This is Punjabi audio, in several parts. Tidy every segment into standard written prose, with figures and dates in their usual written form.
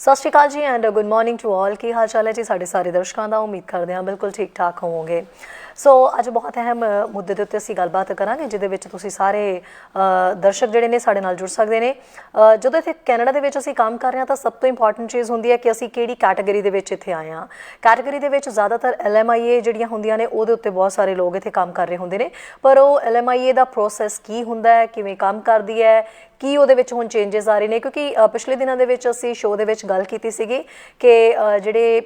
ਸਤਿ ਸ਼੍ਰੀ ਅਕਾਲ ਜੀ and good morning to all. ਕੀ ਹਾਲ ਚਾਲ ਹੈ ਜੀ ਸਾਡੇ ਸਾਰੇ ਦਰਸ਼ਕਾਂ ਦਾ? ਉਮੀਦ ਕਰਦੇ ਹਾਂ ਬਿਲਕੁਲ ਠੀਕ ਠਾਕ ਹੋਵੋਗੇ। ਸੋ ਅੱਜ ਬਹੁਤ ਅਹਿਮ ਮੁੱਦੇ ਦੇ ਉੱਤੇ ਅਸੀਂ ਗੱਲਬਾਤ ਕਰਾਂਗੇ, ਜਿਹਦੇ ਵਿੱਚ ਤੁਸੀਂ ਸਾਰੇ ਦਰਸ਼ਕ ਜਿਹੜੇ ਨੇ ਸਾਡੇ ਨਾਲ ਜੁੜ ਸਕਦੇ ਨੇ। ਜਦੋਂ ਇੱਥੇ ਕੈਨੇਡਾ ਦੇ ਵਿੱਚ ਅਸੀਂ ਕੰਮ ਕਰ ਰਹੇ ਹਾਂ ਤਾਂ ਸਭ ਤੋਂ ਇੰਪੋਰਟੈਂਟ ਚੀਜ਼ ਹੁੰਦੀ ਹੈ ਕਿ ਅਸੀਂ ਕਿਹੜੀ ਕੈਟਾਗਰੀ ਦੇ ਵਿੱਚ ਇੱਥੇ ਆਏ ਹਾਂ। ਕੈਟਾਗਰੀ ਦੇ ਵਿੱਚ ਜ਼ਿਆਦਾਤਰ LMIA ਜਿਹੜੀਆਂ ਹੁੰਦੀਆਂ ਨੇ ਉਹਦੇ ਉੱਤੇ ਬਹੁਤ ਸਾਰੇ ਲੋਕ ਇੱਥੇ ਕੰਮ ਕਰ ਰਹੇ ਹੁੰਦੇ ਨੇ, ਪਰ ਉਹ LMIA ਦਾ ਪ੍ਰੋਸੈਸ ਕੀ ਹੁੰਦਾ ਹੈ, ਕਿਵੇਂ ਕੰਮ ਕਰਦੀ ਹੈ, ਕੀ ਉਹਦੇ ਵਿੱਚ ਹੁਣ ਚੇਂਜਸ ਆ ਰਹੇ ਨੇ। ਕਿਉਂਕਿ ਪਿਛਲੇ ਦਿਨਾਂ ਦੇ ਵਿੱਚ ਅਸੀਂ ਸ਼ੋਅ ਦੇ ਵਿੱਚ ਗੱਲ ਕੀਤੀ ਸੀਗੀ ਕਿ ਜਿਹੜੇ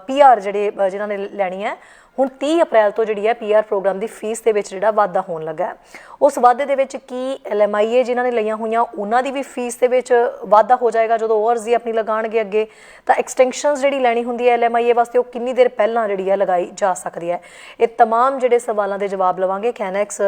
PR ਜਿਨ੍ਹਾਂ ਨੇ ਲੈਣੀ ਹੈ, ਹੁਣ 30 ਅਪ੍ਰੈਲ ਤੋਂ ਜਿਹੜੀ ਹੈ PR ਪ੍ਰੋਗਰਾਮ ਦੀ ਫੀਸ ਦੇ ਵਿੱਚ ਜਿਹੜਾ ਵਾਧਾ ਹੋਣ ਲੱਗਾ ਹੈ। ਉਸ ਵਾਧੇ ਦੇ ਵਿੱਚ ਕੀ LMIA ਜਿਨ੍ਹਾਂ ਨੇ ਲਈਆਂ ਹੋਈਆਂ ਉਹਨਾਂ ਦੀ ਵੀ ਫੀਸ ਦੇ ਵਿੱਚ ਵਾਧਾ ਹੋ ਜਾਏਗਾ ਜਦੋਂ ਉਹ ਅਰਜ਼ੀ ਆਪਣੀ ਲਗਾਉਣਗੇ ਅੱਗੇ, ਤਾਂ ਐਕਸਟੈਂਸ਼ਨਸ ਜਿਹੜੀ ਲੈਣੀ ਹੁੰਦੀ ਹੈ LMIA ਵਾਸਤੇ ਉਹ ਕਿੰਨੀ ਦੇਰ ਪਹਿਲਾਂ ਜਿਹੜੀ ਹੈ ਲਗਾਈ ਜਾ ਸਕਦੀ ਹੈ। ਇਹ ਤਮਾਮ ਜਿਹੜੇ ਸਵਾਲਾਂ ਦੇ ਜਵਾਬ ਲਵਾਂਗੇ ਕੈਨੈਕਸ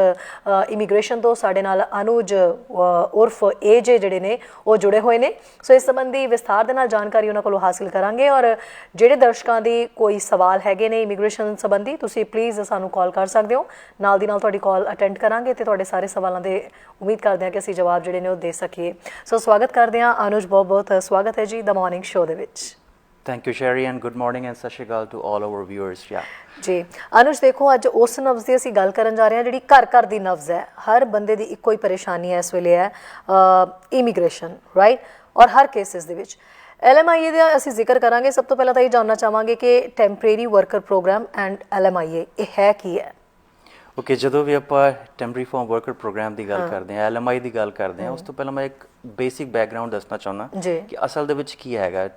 ਇਮੀਗ੍ਰੇਸ਼ਨ ਤੋਂ। ਸਾਡੇ ਨਾਲ ਅਨੁਜ ਉਰਫ AJ ਜਿਹੜੇ ਨੇ ਉਹ ਜੁੜੇ ਹੋਏ ਨੇ। ਸੋ ਇਸ ਸੰਬੰਧੀ ਵਿਸਥਾਰ ਦੇ ਨਾਲ ਜਾਣਕਾਰੀ ਉਹਨਾਂ ਕੋਲੋਂ ਹਾਸਿਲ ਕਰਾਂਗੇ। ਔਰ ਜਿਹੜੇ ਦਰਸ਼ਕਾਂ ਦੀ ਕੋਈ ਸਵਾਲ ਹੈਗੇ ਨੇ ਇਮੀਗ੍ਰੇਸ਼ਨ ਸੰਬੰਧੀ, ਤੁਸੀਂ ਪਲੀਜ਼ ਸਾਨੂੰ ਕਾਲ ਕਰ ਸਕਦੇ ਹੋ। ਨਾਲ ਦੀ ਨਾਲ ਤੁਹਾਡੀ ਕਾਲ ਅਟੈਂਡ ਕਰਾਂਗੇ ਅਤੇ ਤੁਹਾਡੇ ਸਾਰੇ ਸਵਾਲਾਂ ਦੇ ਉਮੀਦ ਕਰਦੇ ਹਾਂ ਕਿ ਅਸੀਂ ਜਵਾਬ ਜਿਹੜੇ ਨੇ ਉਹ ਦੇ ਸਕੀਏ। ਸੋ ਸਵਾਗਤ ਕਰਦੇ ਹਾਂ ਅਨੁਜ, ਬਹੁਤ ਬਹੁਤ ਸਵਾਗਤ ਹੈ ਜੀ ਦ ਮਾਰਨਿੰਗ ਸ਼ੋਅ ਦੇ ਵਿੱਚ। Thank you, Sherry, and good morning and ਸਤਿ ਸ਼੍ਰੀ ਅਕਾਲ to all our viewers. ਜੀ ਅਨੁਜ, ਦੇਖੋ ਅੱਜ ਉਸ ਨਬਜ਼ ਦੀ ਅਸੀਂ ਗੱਲ ਕਰਨ ਜਾ ਰਹੇ ਹਾਂ ਜਿਹੜੀ ਘਰ ਘਰ ਦੀ ਨਬਜ਼ ਹੈ। ਹਰ ਬੰਦੇ ਦੀ ਇੱਕੋ ਹੀ ਪਰੇਸ਼ਾਨੀ ਹੈ ਇਸ ਵੇਲੇ ਹੈ ਇਮੀਗ੍ਰੇਸ਼ਨ, ਰਾਈਟ? ਔਰ ਹਰ ਕੇਸਿਸ ਦੇ ਵਿੱਚ LMIA ਦਾ ਅਸੀਂ ਜ਼ਿਕਰ ਕਰਾਂਗੇ। ਸਭ ਤੋਂ ਪਹਿਲਾਂ ਤਾਂ ਇਹ ਜਾਣਨਾ ਚਾਹਾਂਗੇ ਕਿ temporary worker program and LMIA ਇਹ ਹੈ ਕੀ ਹੈ? ਓਕੇ, ਜਦੋਂ ਵੀ ਆਪਾਂ ਟੈਂਪਰੇਰੀ ਫਾਰਮ ਵਰਕਰ ਪ੍ਰੋਗਰਾਮ ਦੀ ਗੱਲ ਕਰਦੇ ਹਾਂ, LMI ਦੀ ਗੱਲ ਕਰਦੇ ਹਾਂ, ਉਸ ਤੋਂ ਪਹਿਲਾਂ ਮੈਂ ਇੱਕ ਬੇਸਿਕ ਬੈਕਗਰਾਊਂਡ ਦੱਸਣਾ ਚਾਹੁੰਦਾ ਕਿ ਅਸਲ ਦੇ ਵਿੱਚ ਕੀ ਹੈਗਾ,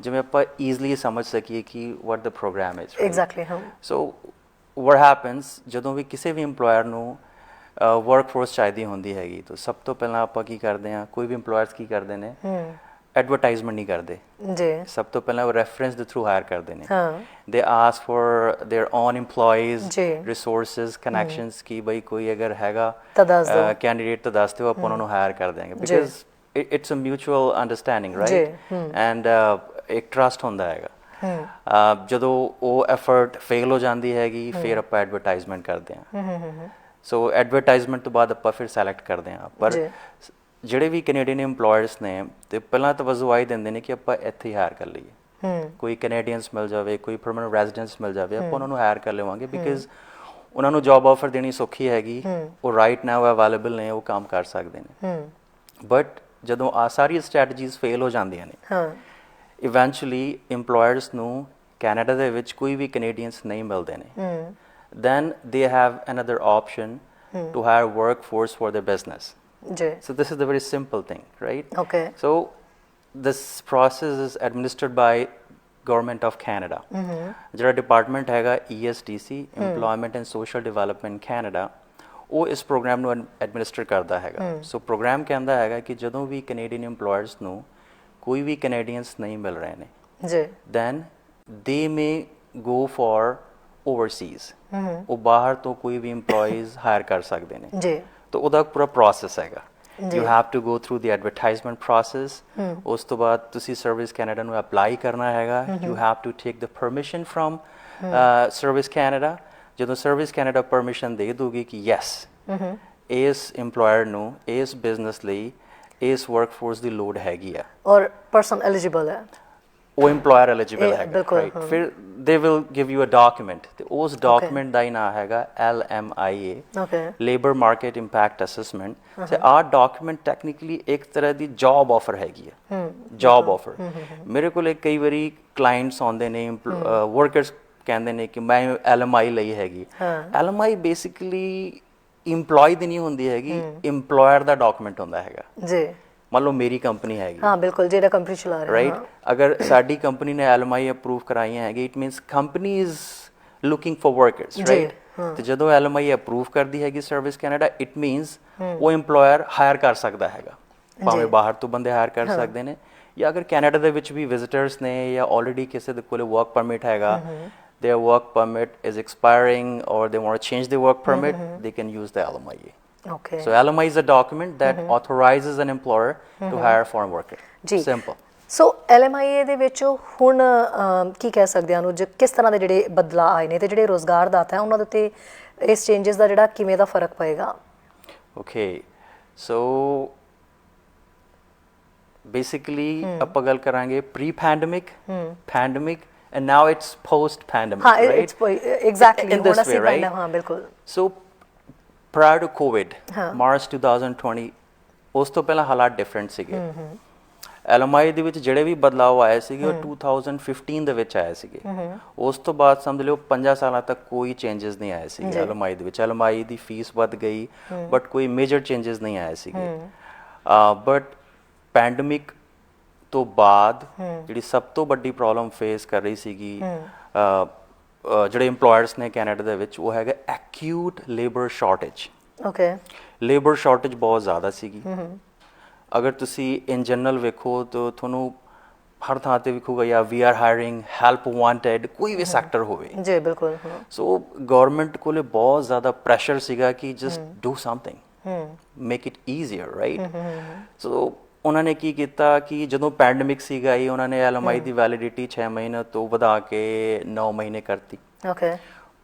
ਜਿਵੇਂ ਆਪਾਂ ਈਜ਼ਲੀ ਸਮਝ ਸਕੀਏ ਕਿ what the program is. Exactly. So what happens, ਜਦੋਂ ਵੀ ਕਿਸੇ ਵੀ ਇੰਪਲੋਇਰ ਨੂੰ ਵਰਕ ਫੋਰਸ ਚਾਹੀਦੀ ਹੁੰਦੀ ਹੈਗੀ ਤਾਂ ਸਭ ਤੋਂ ਪਹਿਲਾਂ ਆਪਾਂ ਕੀ ਕਰਦੇ ਹਾਂ, ਕੋਈ ਵੀ ਇੰਪਲੋਇਰਸ ਕੀ ਕਰਦੇ ਨੇ, ਐਡਵਰਟਾਈਜ਼ਮੈਂਟ ਨਹੀਂ ਕਰਦੇ ਜੀ। ਸਭ ਤੋਂ ਪਹਿਲਾਂ ਉਹ ਰੈਫਰੈਂਸ ਦੇ ਥਰੂ ਹਾਇਰ ਕਰਦੇ ਨੇ। ਦੇ ask for their own EMPLOYEES, resources, connections ਕਿ ਬਈ ਕੋਈ ਅਗਰ ਹੈਗਾ ਕੈਂਡੀਡੇਟ ਤਾਂ ਦੱਸ ਦਿਓ, ਆਪਾਂ ਉਹਨਾਂ ਨੂੰ ਹਾਇਰ ਕਰ ਦਿਆਂਗੇ। Because it's a mutual understanding, right? And ਇੱਕ ਟਰਸਟ ਹੁੰਦਾ ਹੈਗਾ। ਜਦੋਂ ਉਹ ਐਫਰਟ ਫੇਲ ਹੋ ਜਾਂਦੀ ਹੈਗੀ ਫਿਰ ਆਪਾਂ ਐਡਵਰਟਾਈਜ਼ਮੈਂਟ ਕਰਦੇ ਹਾਂ। ਸੋ ਐਡਵਰਟਾਈਜ਼ਮੈਂਟ ਤੋਂ ਬਾਅਦ ਆਪਾਂ ਫਿਰ ਸੈਲੈਕਟ ਕਰਦੇ ਹਾਂ। ਪਰ ਜਿਹੜੇ ਵੀ ਕੈਨੇਡੀਅਨ ਇੰਪਲੋਇਰਸ ਨੇ ਤੇ ਪਹਿਲਾਂ ਤਵੱਜੋ ਆਈ ਦਿੰਦੇ ਨੇ ਕਿ ਆਪਾਂ ਇੱਥੇ ਹੀ ਹਾਇਰ ਕਰ ਲਈਏ। ਕੋਈ ਕੈਨੇਡੀਅਨਸ ਮਿਲ ਜਾਵੇ, ਕੋਈ ਪਰਮਾਨੈਂਟ ਰੈਜ਼ੀਡੈਂਸ ਮਿਲ ਜਾਵੇ, ਆਪਾਂ ਉਹਨਾਂ ਨੂੰ ਹਾਇਰ ਕਰ ਲਵਾਂਗੇ। ਬਿਕਾਜ਼ ਉਹਨਾਂ ਨੂੰ ਜੌਬ ਆਫਰ ਦੇਣੀ ਸੌਖੀ ਹੈਗੀ, ਉਹ ਰਾਈਟ ਨਾਓ ਅਵੇਲੇਬਲ ਨੇ, ਉਹ ਕੰਮ ਕਰ ਸਕਦੇ ਨੇ। ਬਟ ਜਦੋਂ ਆ ਸਾਰੀ ਸਟ੍ਰੈਟਜੀਜ਼ ਫੇਲ ਹੋ ਜਾਂਦੀਆਂ ਨੇ, ਇਵੈਂਚੁਅਲੀ ਇੰਪਲੋਇਰਸ ਨੂੰ ਕੈਨੇਡਾ ਦੇ ਵਿੱਚ ਕੋਈ ਵੀ ਕੈਨੇਡੀਅਨਸ ਨਹੀਂ ਮਿਲਦੇ ਨੇ, then they have another option to hire workforce for their business. So this is the very simple thing, right? Okay. So this process is administered by Government of Canada. ਜਿਹੜਾ ਡਿਪਾਰਟਮੈਂਟ ਹੈਗਾ ESDC, Employment and Social Development Canada, ਉਹ ਇਸ ਪ੍ਰੋਗਰਾਮ ਨੂੰ ਐਡਮਿਨਿਸਟਰ ਕਰਦਾ ਹੈਗਾ। ਸੋ ਪ੍ਰੋਗਰਾਮ ਕਹਿੰਦਾ ਹੈਗਾ ਕਿ ਜਦੋਂ ਵੀ ਕੈਨੇਡੀਅਨ ਇੰਪਲੋਇਰਸ ਨੂੰ ਕੋਈ ਵੀ ਕੈਨੇਡੀਅਨਸ ਨਹੀਂ ਮਿਲ ਰਹੇ ਨੇ, then they may go for overseas, ਉਹ ਬਾਹਰ ਤੋਂ ਕੋਈ ਵੀ ਇੰਪਲੋਈਜ਼ ਹਾਇਰ ਕਰ ਸਕਦੇ ਨੇ ਜੀ। ਤਾਂ ਉਹਦਾ ਪੂਰਾ ਪ੍ਰੋਸੈਸ ਹੈਗਾ। You have to go through the advertisement process. ਉਸ ਤੋਂ ਬਾਅਦ ਤੁਸੀਂ ਸਰਵਿਸ ਕੈਨੇਡਾ ਨੂੰ ਅਪਲਾਈ ਕਰਨਾ ਹੈਗਾ। You have to take the permission from service Canada. ਜਦੋਂ ਸਰਵਿਸ ਕੈਨੇਡਾ ਪਰਮਿਸ਼ਨ ਦੇ ਦੂਗੀ ਕਿ ਯੈਸ ਇਸ ਇੰਪਲੋਇਰ ਨੂੰ ਇਸ ਬਿਜ਼ਨਸ ਲਈ ਇਸ ਵਰਕਫੋਰਸ ਦੀ ਲੋੜ ਹੈਗੀ ਆ ਔਰ ਪਰਸਨ ਐਲੀਜੀਬਲ ਹੈ, ਉਹ ਇੰਪਲੋਇਰ ਐਲੀਜੀਬਲ ਹੈਗਾ, ਰਾਈਟ? ਫਿਰ they will give you a document ਤੇ ਉਸ ਡਾਕੂਮੈਂਟ ਦਾ ਹੀ ਨਾਂ ਹੈਗਾ LMIA, labour market impact assessment. ਤੇ ਆਹ ਡਾਕੂਮੈਂਟ ਟੈਕਨੀਕਲੀ ਇੱਕ ਤਰ੍ਹਾਂ ਦੀ ਜੌਬ ਆਫਰ ਹੈਗੀ ਆ, ਜੌਬ ਆਫਰ। ਮੇਰੇ ਕੋਲ ਕਈ ਵਾਰੀ ਕਲਾਇੰਟਸ ਆਉਂਦੇ ਨੇ, ਵਰਕਰਸ ਕਹਿੰਦੇ ਨੇ ਕਿ ਮੈਂ LMI ਲਈ ਹੈਗੀ। LMI ਬੇਸਿਕਲੀ ਇੰਪਲੋਈ ਦੀ ਨਹੀਂ ਹੁੰਦੀ ਹੈਗੀ, ਇੰਪਲੋਇਰ ਦਾ ਡਾਕੂਮੈਂਟ ਹੁੰਦਾ ਹੈਗਾ ਜੀ। ਮੰਨ ਲਓ ਮੇਰੀ ਕੰਪਨੀ ਹੈਗੀ, ਹਾਂ ਬਿਲਕੁਲ, ਜਿਹੜਾ ਕੰਪਨੀ ਚਲਾ ਰਿਹਾ, ਰਾਈਟ? ਅਗਰ ਸਾਡੀ ਕੰਪਨੀ ਨੇ LMI ਅਪਰੂਵ ਕਰਾਈਆਂ ਹੈਗੀ, it means company is looking for workers, right? ਤੇ ਜਦੋਂ LMI ਅਪਰੂਵ ਕਰਦੀ ਹੈਗੀ ਸਰਵਿਸ ਕੈਨੇਡਾ, ਇਟ ਮੀਨਸ ਉਹ ਇੰਪਲੋਇਰ ਹਾਇਰ ਕਰ ਸਕਦਾ ਹੈਗਾ, ਭਾਵੇਂ ਬਾਹਰ ਤੋਂ ਬੰਦੇ ਹਾਇਰ ਕਰ ਸਕਦੇ ਨੇ, ਜਾਂ ਅਗਰ ਕੈਨੇਡਾ ਦੇ ਵਿੱਚ ਵੀ ਵਿਜ਼ਿਟਰਸ ਨੇ ਜਾਂ ਆਲਰੇਡੀ ਕਿਸੇ ਦੇ ਕੋਲ ਵਰਕ ਪਰਮਿਟ ਹੈਗਾ, their work permit is expiring or they want to change their work permit, they can use the LMIA. Okay. So LMI is a document that authorizes an employer to hire a foreign worker. Simple. So LMIA ਦੇ ਵਿੱਚ ਹੁਣ ਕੀ ਕਹਿ ਸਕਦੇ ਹਾਂ ਅਨੁਜ, ਕਿਸ ਤਰ੍ਹਾਂ ਦੇ ਜਿਹੜੇ ਬਦਲਾਅ ਆਏ ਨੇ ਤੇ ਜਿਹੜੇ ਰੋਜ਼ਗਾਰ ਦਾਤਾ ਹੈ ਉਹਨਾਂ ਦੇ ਉੱਤੇ ਇਸ ਚੇਂਜਸ ਦਾ ਜਿਹੜਾ ਕਿਵੇਂ ਦਾ ਫਰਕ ਪਏਗਾ? Okay. So ਬੇਸਿਕਲੀ ਆਪਾਂ ਗੱਲ ਕਰਾਂਗੇ pre pandemic, pandemic, and now it's post pandemic, ਹਾਂ right? it's exactly in this ਹੁਣ ਅਸੀਂ way, right? ਹਾਂ ਬਿਲਕੁਲ So prior to COVID, March 2020, ਉਸ ਤੋਂ ਪਹਿਲਾਂ ਹਾਲਾਤ ਡਿਫਰੈਂਟ ਸੀਗੇ। LMI ਦੇ ਵਿੱਚ ਜਿਹੜੇ ਵੀ ਬਦਲਾਅ ਆਏ ਸੀਗੇ ਉਹ 2015 ਦੇ ਵਿੱਚ ਆਏ ਸੀਗੇ। ਉਸ ਤੋਂ ਬਾਅਦ ਸਮਝ ਲਿਓ 5 ਸਾਲਾਂ ਤੱਕ ਕੋਈ ਚੇਂਜਸ ਨਹੀਂ ਆਏ ਸੀਗੇ LMI ਦੇ ਵਿੱਚ। LMI ਦੀ ਫੀਸ ਵੱਧ ਗਈ ਬਟ ਕੋਈ ਮੇਜਰ ਚੇਂਜਸ ਨਹੀਂ ਆਏ ਸੀਗੇ। ਬਟ ਪੈਂਡੇਮਿਕ ਤੋਂ ਬਾਅਦ ਜਿਹੜੀ ਸਭ ਤੋਂ ਵੱਡੀ ਪ੍ਰੋਬਲਮ ਫੇਸ ਕਰ ਰਹੀ ਸੀਗੀ ਜਿਹੜੇ ਇੰਪਲੋਇਰਸ ਨੇ ਕੈਨੇਡਾ ਦੇ ਵਿੱਚ, ਉਹ ਹੈਗਾ acute labour shortage. Okay, labour shortage ਬਹੁਤ ਜ਼ਿਆਦਾ ਸੀਗੀ। ਅਗਰ ਤੁਸੀਂ ਇਨ ਜਨਰਲ ਵੇਖੋ ਤਾਂ ਤੁਹਾਨੂੰ ਹਰ ਥਾਂ ਤੇ ਵਿਖੂਗਾ ਜਾਂ we are hiring, help wanted, ਕੋਈ ਵੀ ਸੈਕਟਰ ਹੋਵੇ ਜੀ ਬਿਲਕੁਲ। ਸੋ ਗਵਰਨਮੈਂਟ ਕੋਲੇ ਬਹੁਤ ਜ਼ਿਆਦਾ ਪ੍ਰੈਸ਼ਰ ਸੀਗਾ ਕਿ just do something, make it easier, right? So ਉਹਨਾਂ ਨੇ ਕੀ ਕੀਤਾ ਕਿ ਜਦੋਂ ਪੈਂਡੇਮਿਕ ਸੀਗਾ ਹੀ ਉਹਨਾਂ ਨੇ LMI ਦੀ ਵੈਲਿਡਿਟੀ 6 ਮਹੀਨੇ ਤੋਂ ਵਧਾ ਕੇ 9 ਮਹੀਨੇ ਕਰਤੀ। ਓਕੇ,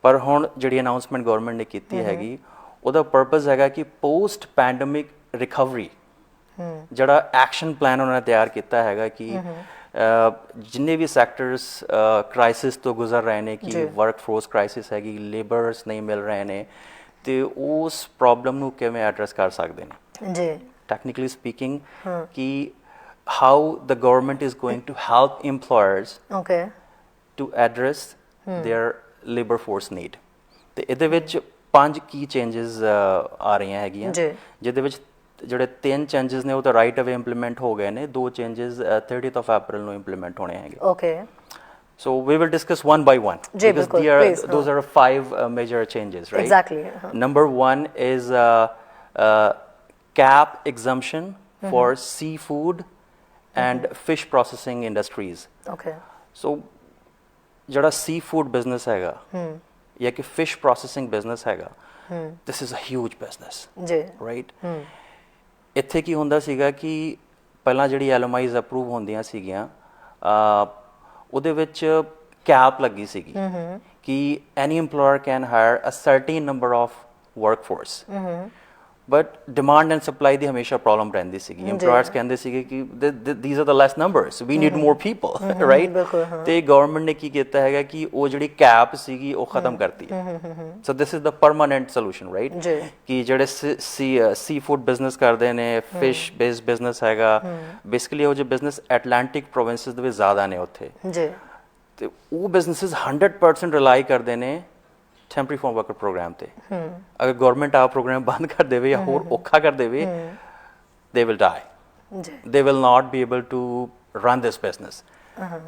ਪਰ ਹੁਣ ਜਿਹੜੀ ਅਨਾਉਂਸਮੈਂਟ ਗਵਰਨਮੈਂਟ ਨੇ ਕੀਤੀ ਹੈਗੀ ਉਹਦਾ ਪਰਪਸ ਹੈਗਾ ਕਿ ਪੋਸਟ ਪੈਂਡੇਮਿਕ ਰਿਕਵਰੀ ਜਿਹੜਾ ਐਕਸ਼ਨ ਪਲਾਨ ਉਹਨਾਂ ਨੇ ਤਿਆਰ ਕੀਤਾ ਹੈਗਾ ਕਿ ਜਿੰਨੇ ਵੀ ਸੈਕਟਰਸ ਕ੍ਰਾਈਸਿਸ ਤੋਂ ਗੁਜ਼ਰ ਰਹੇ ਨੇ, ਕਿ ਵਰਕ ਫੋਰਸ ਕ੍ਰਾਈਸਿਸ ਹੈਗੀ, ਲੇਬਰਸ ਨਹੀਂ ਮਿਲ ਰਹੇ ਨੇ, ਤੇ ਉਸ ਪ੍ਰੋਬਲਮ ਨੂੰ ਕਿਵੇਂ ਐਡਰੈਸ ਕਰ ਸਕਦੇ ਨੇ ਜੀ technically speaking, ki how the government is going to help employers to address their labor force need. ਤੇ ਇਹਦੇ ਵਿੱਚ 5 ਕੀ ਚੇਂਜਸ ਆ ਰਹੀਆਂ ਹੈਗੀਆਂ, ਜਿਹਦੇ ਵਿੱਚ ਜਿਹੜੇ 3 ਚੇਂਜਸ ਨੇ ਉਹ ਤਾਂ ਰਾਈਟ ਅਵੇ ਇੰਪਲੀਮੈਂਟ ਹੋ ਗਏ ਨੇ, 2 ਚੇਂਜਸ 30th of April ਨੂੰ ਇੰਪਲੀਮੈਂਟ ਹੋਣੇ ਹੈਗੇ। Okay, so we will discuss one by one because those are 5 major changes, right? Exactly. Number 1 is cap exemption for seafood and fish processing industries. Okay. So ਜਿਹੜਾ seafood business ਹੈਗਾ ਜਾਂ ਕਿ fish processing business ਹੈਗਾ, this is a huge business, right? ਇੱਥੇ ਕੀ ਹੁੰਦਾ ਸੀਗਾ ਕਿ ਪਹਿਲਾਂ ਜਿਹੜੀ LMIs ਅਪਰੂਵ ਹੁੰਦੀਆਂ ਸੀਗੀਆਂ ਉਹਦੇ ਵਿੱਚ ਕੈਪ ਲੱਗੀ ਸੀਗੀ ਕਿ any employer can hire a certain number of workforce. But demand and supply ਦੀ ਹਮੇਸ਼ਾ ਪ੍ਰੋਬਲਮ ਰਹਿੰਦੀ ਸੀਗੀ। ਇੰਪਲੋਇਰਸ ਕਹਿੰਦੇ ਸੀਗੇ ਕਿ these are the less numbers, we need more people, right? ਤੇ ਗਵਰਨਮੈਂਟ ਨੇ ਕੀ ਕੀਤਾ ਹੈਗਾ ਕਿ ਉਹ ਜਿਹੜੀ ਕੈਪ ਸੀਗੀ ਉਹ ਖਤਮ ਕਰਤੀ ਹੈ। So this is the permanent solution, right? ਕਿ ਜਿਹੜੇ ਸੀ ਫੂਡ ਬਿਜ਼ਨਸ ਕਰਦੇ ਨੇ, ਫਿਸ਼ ਬੇਸਡ ਬਿਜ਼ਨਸ ਹੈਗਾ, ਬੇਸਿਕਲੀ ਉਹ ਜਿਹੇ ਬਿਜ਼ਨਸ ਐਟਲਾਂਟਿਕ ਪ੍ਰੋਵਿੰਸਿਸ ਦੇ ਵਿੱਚ ਜ਼ਿਆਦਾ ਨੇ ਉੱਥੇ, ਤੇ ਉਹ ਬਿਜ਼ਨਸਿਸ 100% ਰਿਲਾਈ ਕਰਦੇ ਨੇ ਟੈਂਪਰੇਰੀ ਫਾਰਮ ਵਰਕਰ ਪ੍ਰੋਗਰਾਮ ਤੇ। ਅਗਰ ਗਵਰਨਮੈਂਟ ਆ ਪ੍ਰੋਗਰਾਮ ਬੰਦ ਕਰ ਦੇਵੇ ਜਾਂ ਹੋਰ ਔਖਾ ਕਰ ਦੇਵੇ, they will die, they will not be able to run this business.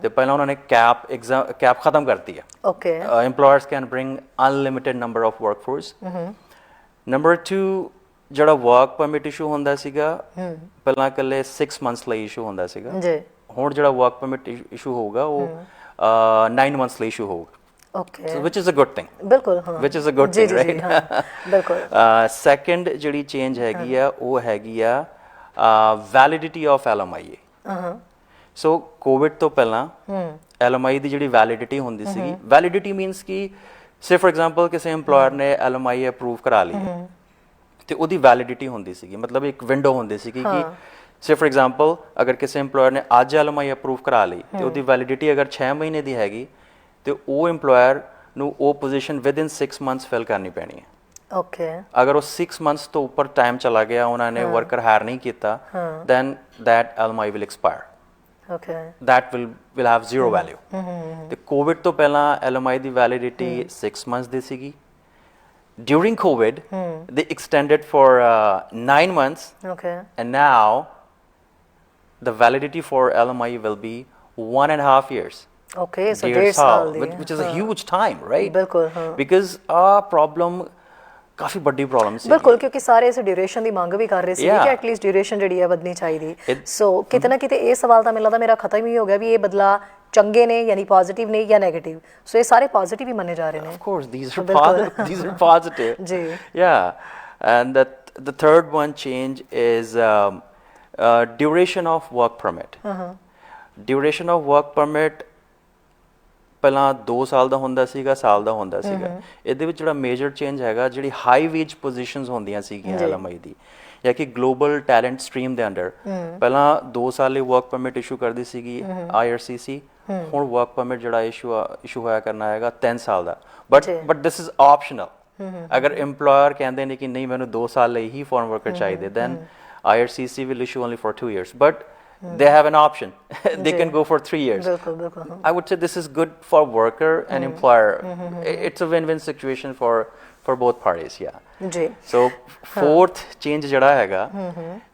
ਤੇ ਪਹਿਲਾਂ ਉਹਨਾਂ ਨੇ ਕੈਪ ਖਤਮ ਕਰਤੀ ਹੈ। Okay, employers can bring unlimited number of workforce. Number 2, ਜਿਹੜਾ ਵਰਕ ਪਰਮਿਟ ਇਸ਼ੂ ਹੁੰਦਾ ਸੀਗਾ ਪਹਿਲਾਂ ਇਕੱਲੇ 6 months ਲਈ ਇਸ਼ੂ ਹੁੰਦਾ ਸੀਗਾ, ਹੁਣ ਜਿਹੜਾ ਵਰਕ ਪਰਮਿਟ ਇਸ਼ੂ ਹੋਊਗਾ ਉਹ 9 months ਲਈ ਇਸ਼ੂ ਹੋਊਗਾ। Okay. So, which is a good thing. ਬਿਲਕੁਲ, ਹਾਂ, which is a good thing, right? ਹਾਂ, ਬਿਲਕੁਲ। ਸੈਕੰਡ ਜਿਹੜੀ ਚੇਂਜ ਹੈਗੀ ਆ ਉਹ ਹੈਗੀ ਆ validity of LMIA। So Covid ਤੋਂ ਪਹਿਲਾਂ LMI ਦੀ ਜਿਹੜੀ ਵੈਲਿਡਿਟੀ ਹੁੰਦੀ ਸੀਗੀ, ਵੈਲਿਡਿਟੀ ਮੀਨਸ ਕਿ ਸੇ ਫॉर ਐਗਜ਼ਾਮਪਲ ਕਿਸੇ ਇੰਪਲੋਇਰ ਨੇ LMIA ਅਪਰੂਵ ਕਰਾ ਲਈ ਤੇ ਉਹਦੀ ਵੈਲਿਡਿਟੀ ਹੁੰਦੀ ਸੀਗੀ, ਮਤਲਬ ਇੱਕ ਵਿੰਡੋ ਹੁੰਦੀ ਸੀਗੀ ਕਿ ਸੇ ਫॉर ਐਗਜ਼ਾਮਪਲ ਅਗਰ ਕਿਸੇ ਇੰਪਲੋਇਰ ਨੇ ਅੱਜ LMI ਅਪਰੂਵ ਕਰਾ ਲਈ ਤੇ ਉਹਦੀ ਵੈਲਿਡਿਟੀ ਅਗਰ 6 ਮਹੀਨੇ ਦੀ ਹੈਗੀ ਤੇ ਉਹ ਇੰਪਲੋਇਰ ਨੂੰ ਉਹ ਪੋਜੀਸ਼ਨ ਵਿਦਿਨ 6 months ਫਿਲ ਕਰਨੀ ਪੈਣੀ ਹੈ। ਓਕੇ, ਅਗਰ ਉਹ 6 months ਤੋਂ ਉੱਪਰ ਟਾਈਮ ਚਲਾ ਗਿਆ, ਉਹਨਾਂ ਨੇ ਵਰਕਰ ਹਾਇਰ ਨਹੀਂ ਕੀਤਾ, then that LMI will expire. Okay, that will have zero value. ਤੇ ਕੋਵਿਡ ਤੋਂ ਪਹਿਲਾਂ LMI ਦੀ ਵੈਲਿਡਿਟੀ 6 months ਦੀ ਸੀਗੀ। During COVID, they extended for 9 months. Okay, and now the validity for LMI will be 1.5 years. Okay, so 1.5 ਸਾਲ, which is a huge time, right? ਬਿਲਕੁਲ, ਹਾਂ, because ਆ ਪ੍ਰੋਬਲਮ ਕਾਫੀ ਵੱਡੀ ਪ੍ਰੋਬਲਮ ਸੀ। ਬਿਲਕੁਲ, ਕਿਉਂਕਿ ਸਾਰੇ ਇਸ ਡਿਊਰੇਸ਼ਨ ਦੀ ਮੰਗ ਵੀ ਕਰ ਰਹੇ ਸੀ ਕਿ ਐਟਲੀਸਟ ਡਿਊਰੇਸ਼ਨ ਜਿਹੜੀ ਹੈ ਵਧਣੀ ਚਾਹੀਦੀ। ਸੋ ਕਿਤੇ ਨਾ ਕਿਤੇ ਇਹ ਸਵਾਲ ਤਾਂ ਮੈਨੂੰ ਲੱਗਦਾ ਮੇਰਾ ਖਤਮ ਹੀ ਹੋ ਗਿਆ ਵੀ ਇਹ ਬਦਲਾ ਚੰਗੇ ਨੇ ਯਾਨੀ ਪੋਜ਼ਿਟਿਵ ਨੇ ਜਾਂ ਨੈਗੇਟਿਵ। ਸੋ ਇਹ ਸਾਰੇ ਪੋਜ਼ਿਟਿਵ ਹੀ ਮੰਨੇ ਜਾ ਰਹੇ ਨੇ। Of course, these are positive. ਜੀ, yeah. And the third one change is duration of work permit. Duration of work permit ਪਹਿਲਾਂ 2 ਸਾਲ ਦਾ ਹੁੰਦਾ ਸੀਗਾ, ਸਾਲ ਦਾ ਹੁੰਦਾ ਸੀਗਾ। ਇਹਦੇ ਵਿੱਚ ਜਿਹੜਾ ਮੇਜਰ ਚੇਂਜ ਹੈਗਾ, ਜਿਹੜੀ ਹਾਈ ਵੇਜ ਪੋਜੀਸ਼ਨਸ ਹੁੰਦੀਆਂ ਸੀਗੀਆਂ LMI ਦੀ, ਜਾਂ ਕਿ ਗਲੋਬਲ ਟੈਲੈਂਟ ਸਟਰੀਮ ਦੇ ਅੰਡਰ ਪਹਿਲਾਂ 2 ਸਾਲ ਲਈ ਵਰਕ ਪਰਮਿਟ ਇਸ਼ੂ ਕਰਦੀ ਸੀਗੀ IRCC, ਹੁਣ ਵਰਕ ਪਰਮਿਟ ਜਿਹੜਾ ਇਸ਼ੂ ਹੋਇਆ ਕਰਨਾ ਹੈਗਾ 3 ਸਾਲ ਦਾ, ਬਟ ਦਿਸ ਇਜ਼ ਆਪਸ਼ਨਲ। ਅਗਰ EMPLOYER ਕਹਿੰਦੇ ਨੇ ਕਿ ਨਹੀਂ ਮੈਨੂੰ 2 ਸਾਲ ਲਈ ਹੀ ਫੋਰਨ ਵਰਕਰ ਚਾਹੀਦੇ, then IRCC will issue only for 2 years, but they have an option. They can go for 3 years. I would say this is good for worker and employer. It's a win-win situation for both parties. Yeah. So fourth change ਜਿਹੜਾ ਹੈਗਾ,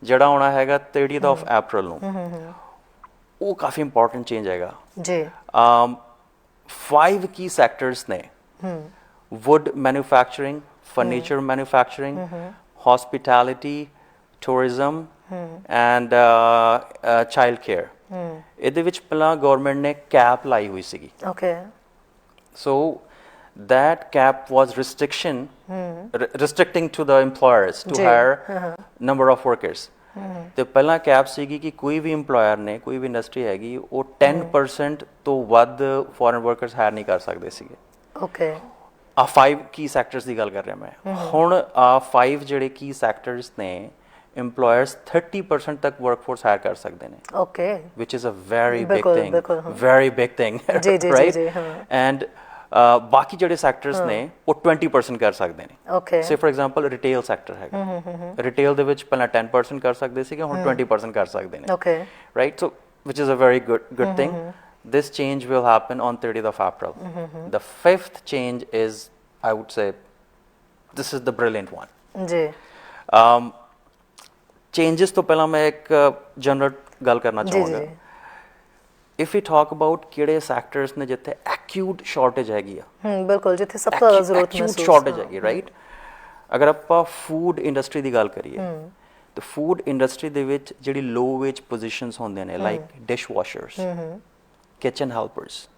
ਜਿਹੜਾ ਆਉਣਾ ਹੈਗਾ 30th of April ਨੂੰ, ਉਹ ਕਾਫੀ important change ਹੈਗਾ ਜੀ। 5 key sectors ਨੇ, wood manufacturing, furniture manufacturing, hospitality, tourism, and child care. ਇਹਦੇ ਵਿੱਚ ਪਹਿਲਾਂ ਗਵਰਨਮੈਂਟ ਨੇ ਕੈਪ ਲਾਈ ਹੋਈ ਸੀਗੀ। Okay. So that cap was restricting to the employers to hire number of workers. ਤੇ ਪਹਿਲਾਂ ਕੈਪ ਸੀਗੀ ਕਿ ਕੋਈ ਵੀ EMPLOYER ਨੇ, ਕੋਈ ਵੀ ਇੰਡਸਟਰੀ ਹੈਗੀ, ਉਹ 10% ਤੋਂ ਵੱਧ ਫੋਰਨ ਵਰਕਰਸ ਹਾਇਰ ਨਹੀਂ ਕਰ ਸਕਦੇ ਸੀਗੇ। Okay. 5 ਕੀ ਸੈਕਟਰਸ ਦੀ ਗੱਲ ਕਰ ਰਿਹਾ ਮੈਂ। ਹੁਣ 5 ਜਿਹੜੇ ਕੀ ਸੈਕਟਰਸ ਨੇ, employers 30% ਤੱਕ workforce hire ਕਰ ਸਕਦੇ ਨੇ। Okay. Which is a very big thing, very big thing, right? And ਬਾਕੀ ਜਿਹੜੇ ਸੈਕਟਰਸ ਨੇ ਉਹ 20% ਕਰ ਸਕਦੇ ਨੇ। Okay. Say for example retail sector ਹੈਗਾ, retail ਦੇ ਵਿੱਚ ਪਹਿਲਾਂ 10% ਕਰ ਸਕਦੇ ਸੀਗੇ, ਹੁਣ 20% ਕਰ ਸਕਦੇ ਨੇ। Okay. Right? So which is a very good thing. This change will happen on 30th of April. The 5th change is, I would say, this is the brilliant one. Ji. Changes ਤੋਂ ਪਹਿਲਾਂ ਮੈਂ ਇੱਕ ਜਨਰਲ ਗੱਲ ਕਰਨਾ ਚਾਹਾਂਗਾ। If we talk about ਕਿਹੜੇ ਸੈਕਟਰਸ ਨੇ ਜਿੱਥੇ acute shortage ਹੈਗੀ ਆ, ਬਿਲਕੁਲ, ਜਿੱਥੇ ਸਭ ਤੋਂ ਜ਼ਿਆਦਾ ਜ਼ਰੂਰਤ ਮਹਿਸੂਸ acute shortage ਹੈਗੀ, right? ਅਗਰ ਆਪਾਂ ਫੂਡ ਇੰਡਸਟਰੀ ਦੀ ਗੱਲ ਕਰੀਏ, ਤਾਂ ਫੂਡ ਇੰਡਸਟਰੀ ਦੇ ਵਿੱਚ ਜਿਹੜੀ ਲੋ ਵੇਜ ਪੋਜੀਸ਼ਨਸ ਹੁੰਦੀਆਂ ਨੇ, ਲਾਈਕ ਡਿਸ਼ ਵਾਸ਼ਰਸ, ਕਿਚਨ ਹੈਲਪਰਸ,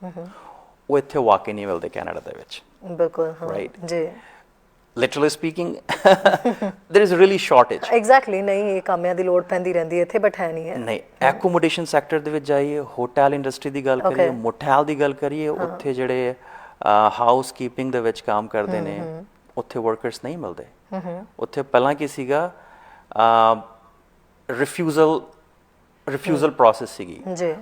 ਉਹ ਇੱਥੇ ਵਾਕਈ ਨਹੀਂ ਮਿਲਦੇ ਕੈਨੇਡਾ ਦੇ ਵਿੱਚ। ਬਿਲਕੁਲ, ਰਾਈਟ ਜੀ। Literally speaking, there is really shortage. Exactly, ਨਹੀਂ ਇਹ ਕਾਮਿਆਂ ਦੀ ਲੋੜ ਪੈਂਦੀ ਰਹਿੰਦੀ ਹੈ ਇੱਥੇ, ਬਟ ਹੈ ਨਹੀਂ ਹੈ। ਨਹੀਂ, ਐਕੋਮੋਡੇਸ਼ਨ ਸੈਕਟਰ ਦੇ ਵਿੱਚ ਜਾਈਏ, ਹੋਟਲ ਇੰਡਸਟਰੀ ਦੀ ਗੱਲ ਕਰੀਏ, ਮੋਟੈਲ ਦੀ ਗੱਲ ਕਰੀਏ, ਉੱਥੇ ਜਿਹੜੇ ਹਾਊਸ ਕੀਪਿੰਗ ਦੇ ਵਿੱਚ ਕੰਮ ਕਰਦੇ ਨੇ, ਉੱਥੇ ਵਰਕਰਸ ਨਹੀਂ ਮਿਲਦੇ। ਉੱਥੇ ਪਹਿਲਾਂ ਕੀ ਸੀਗਾ, ਰਿਫਿਊਜ਼ਲ ਪ੍ਰੋਸੈਸ ਸੀਗੀ ਜੀ।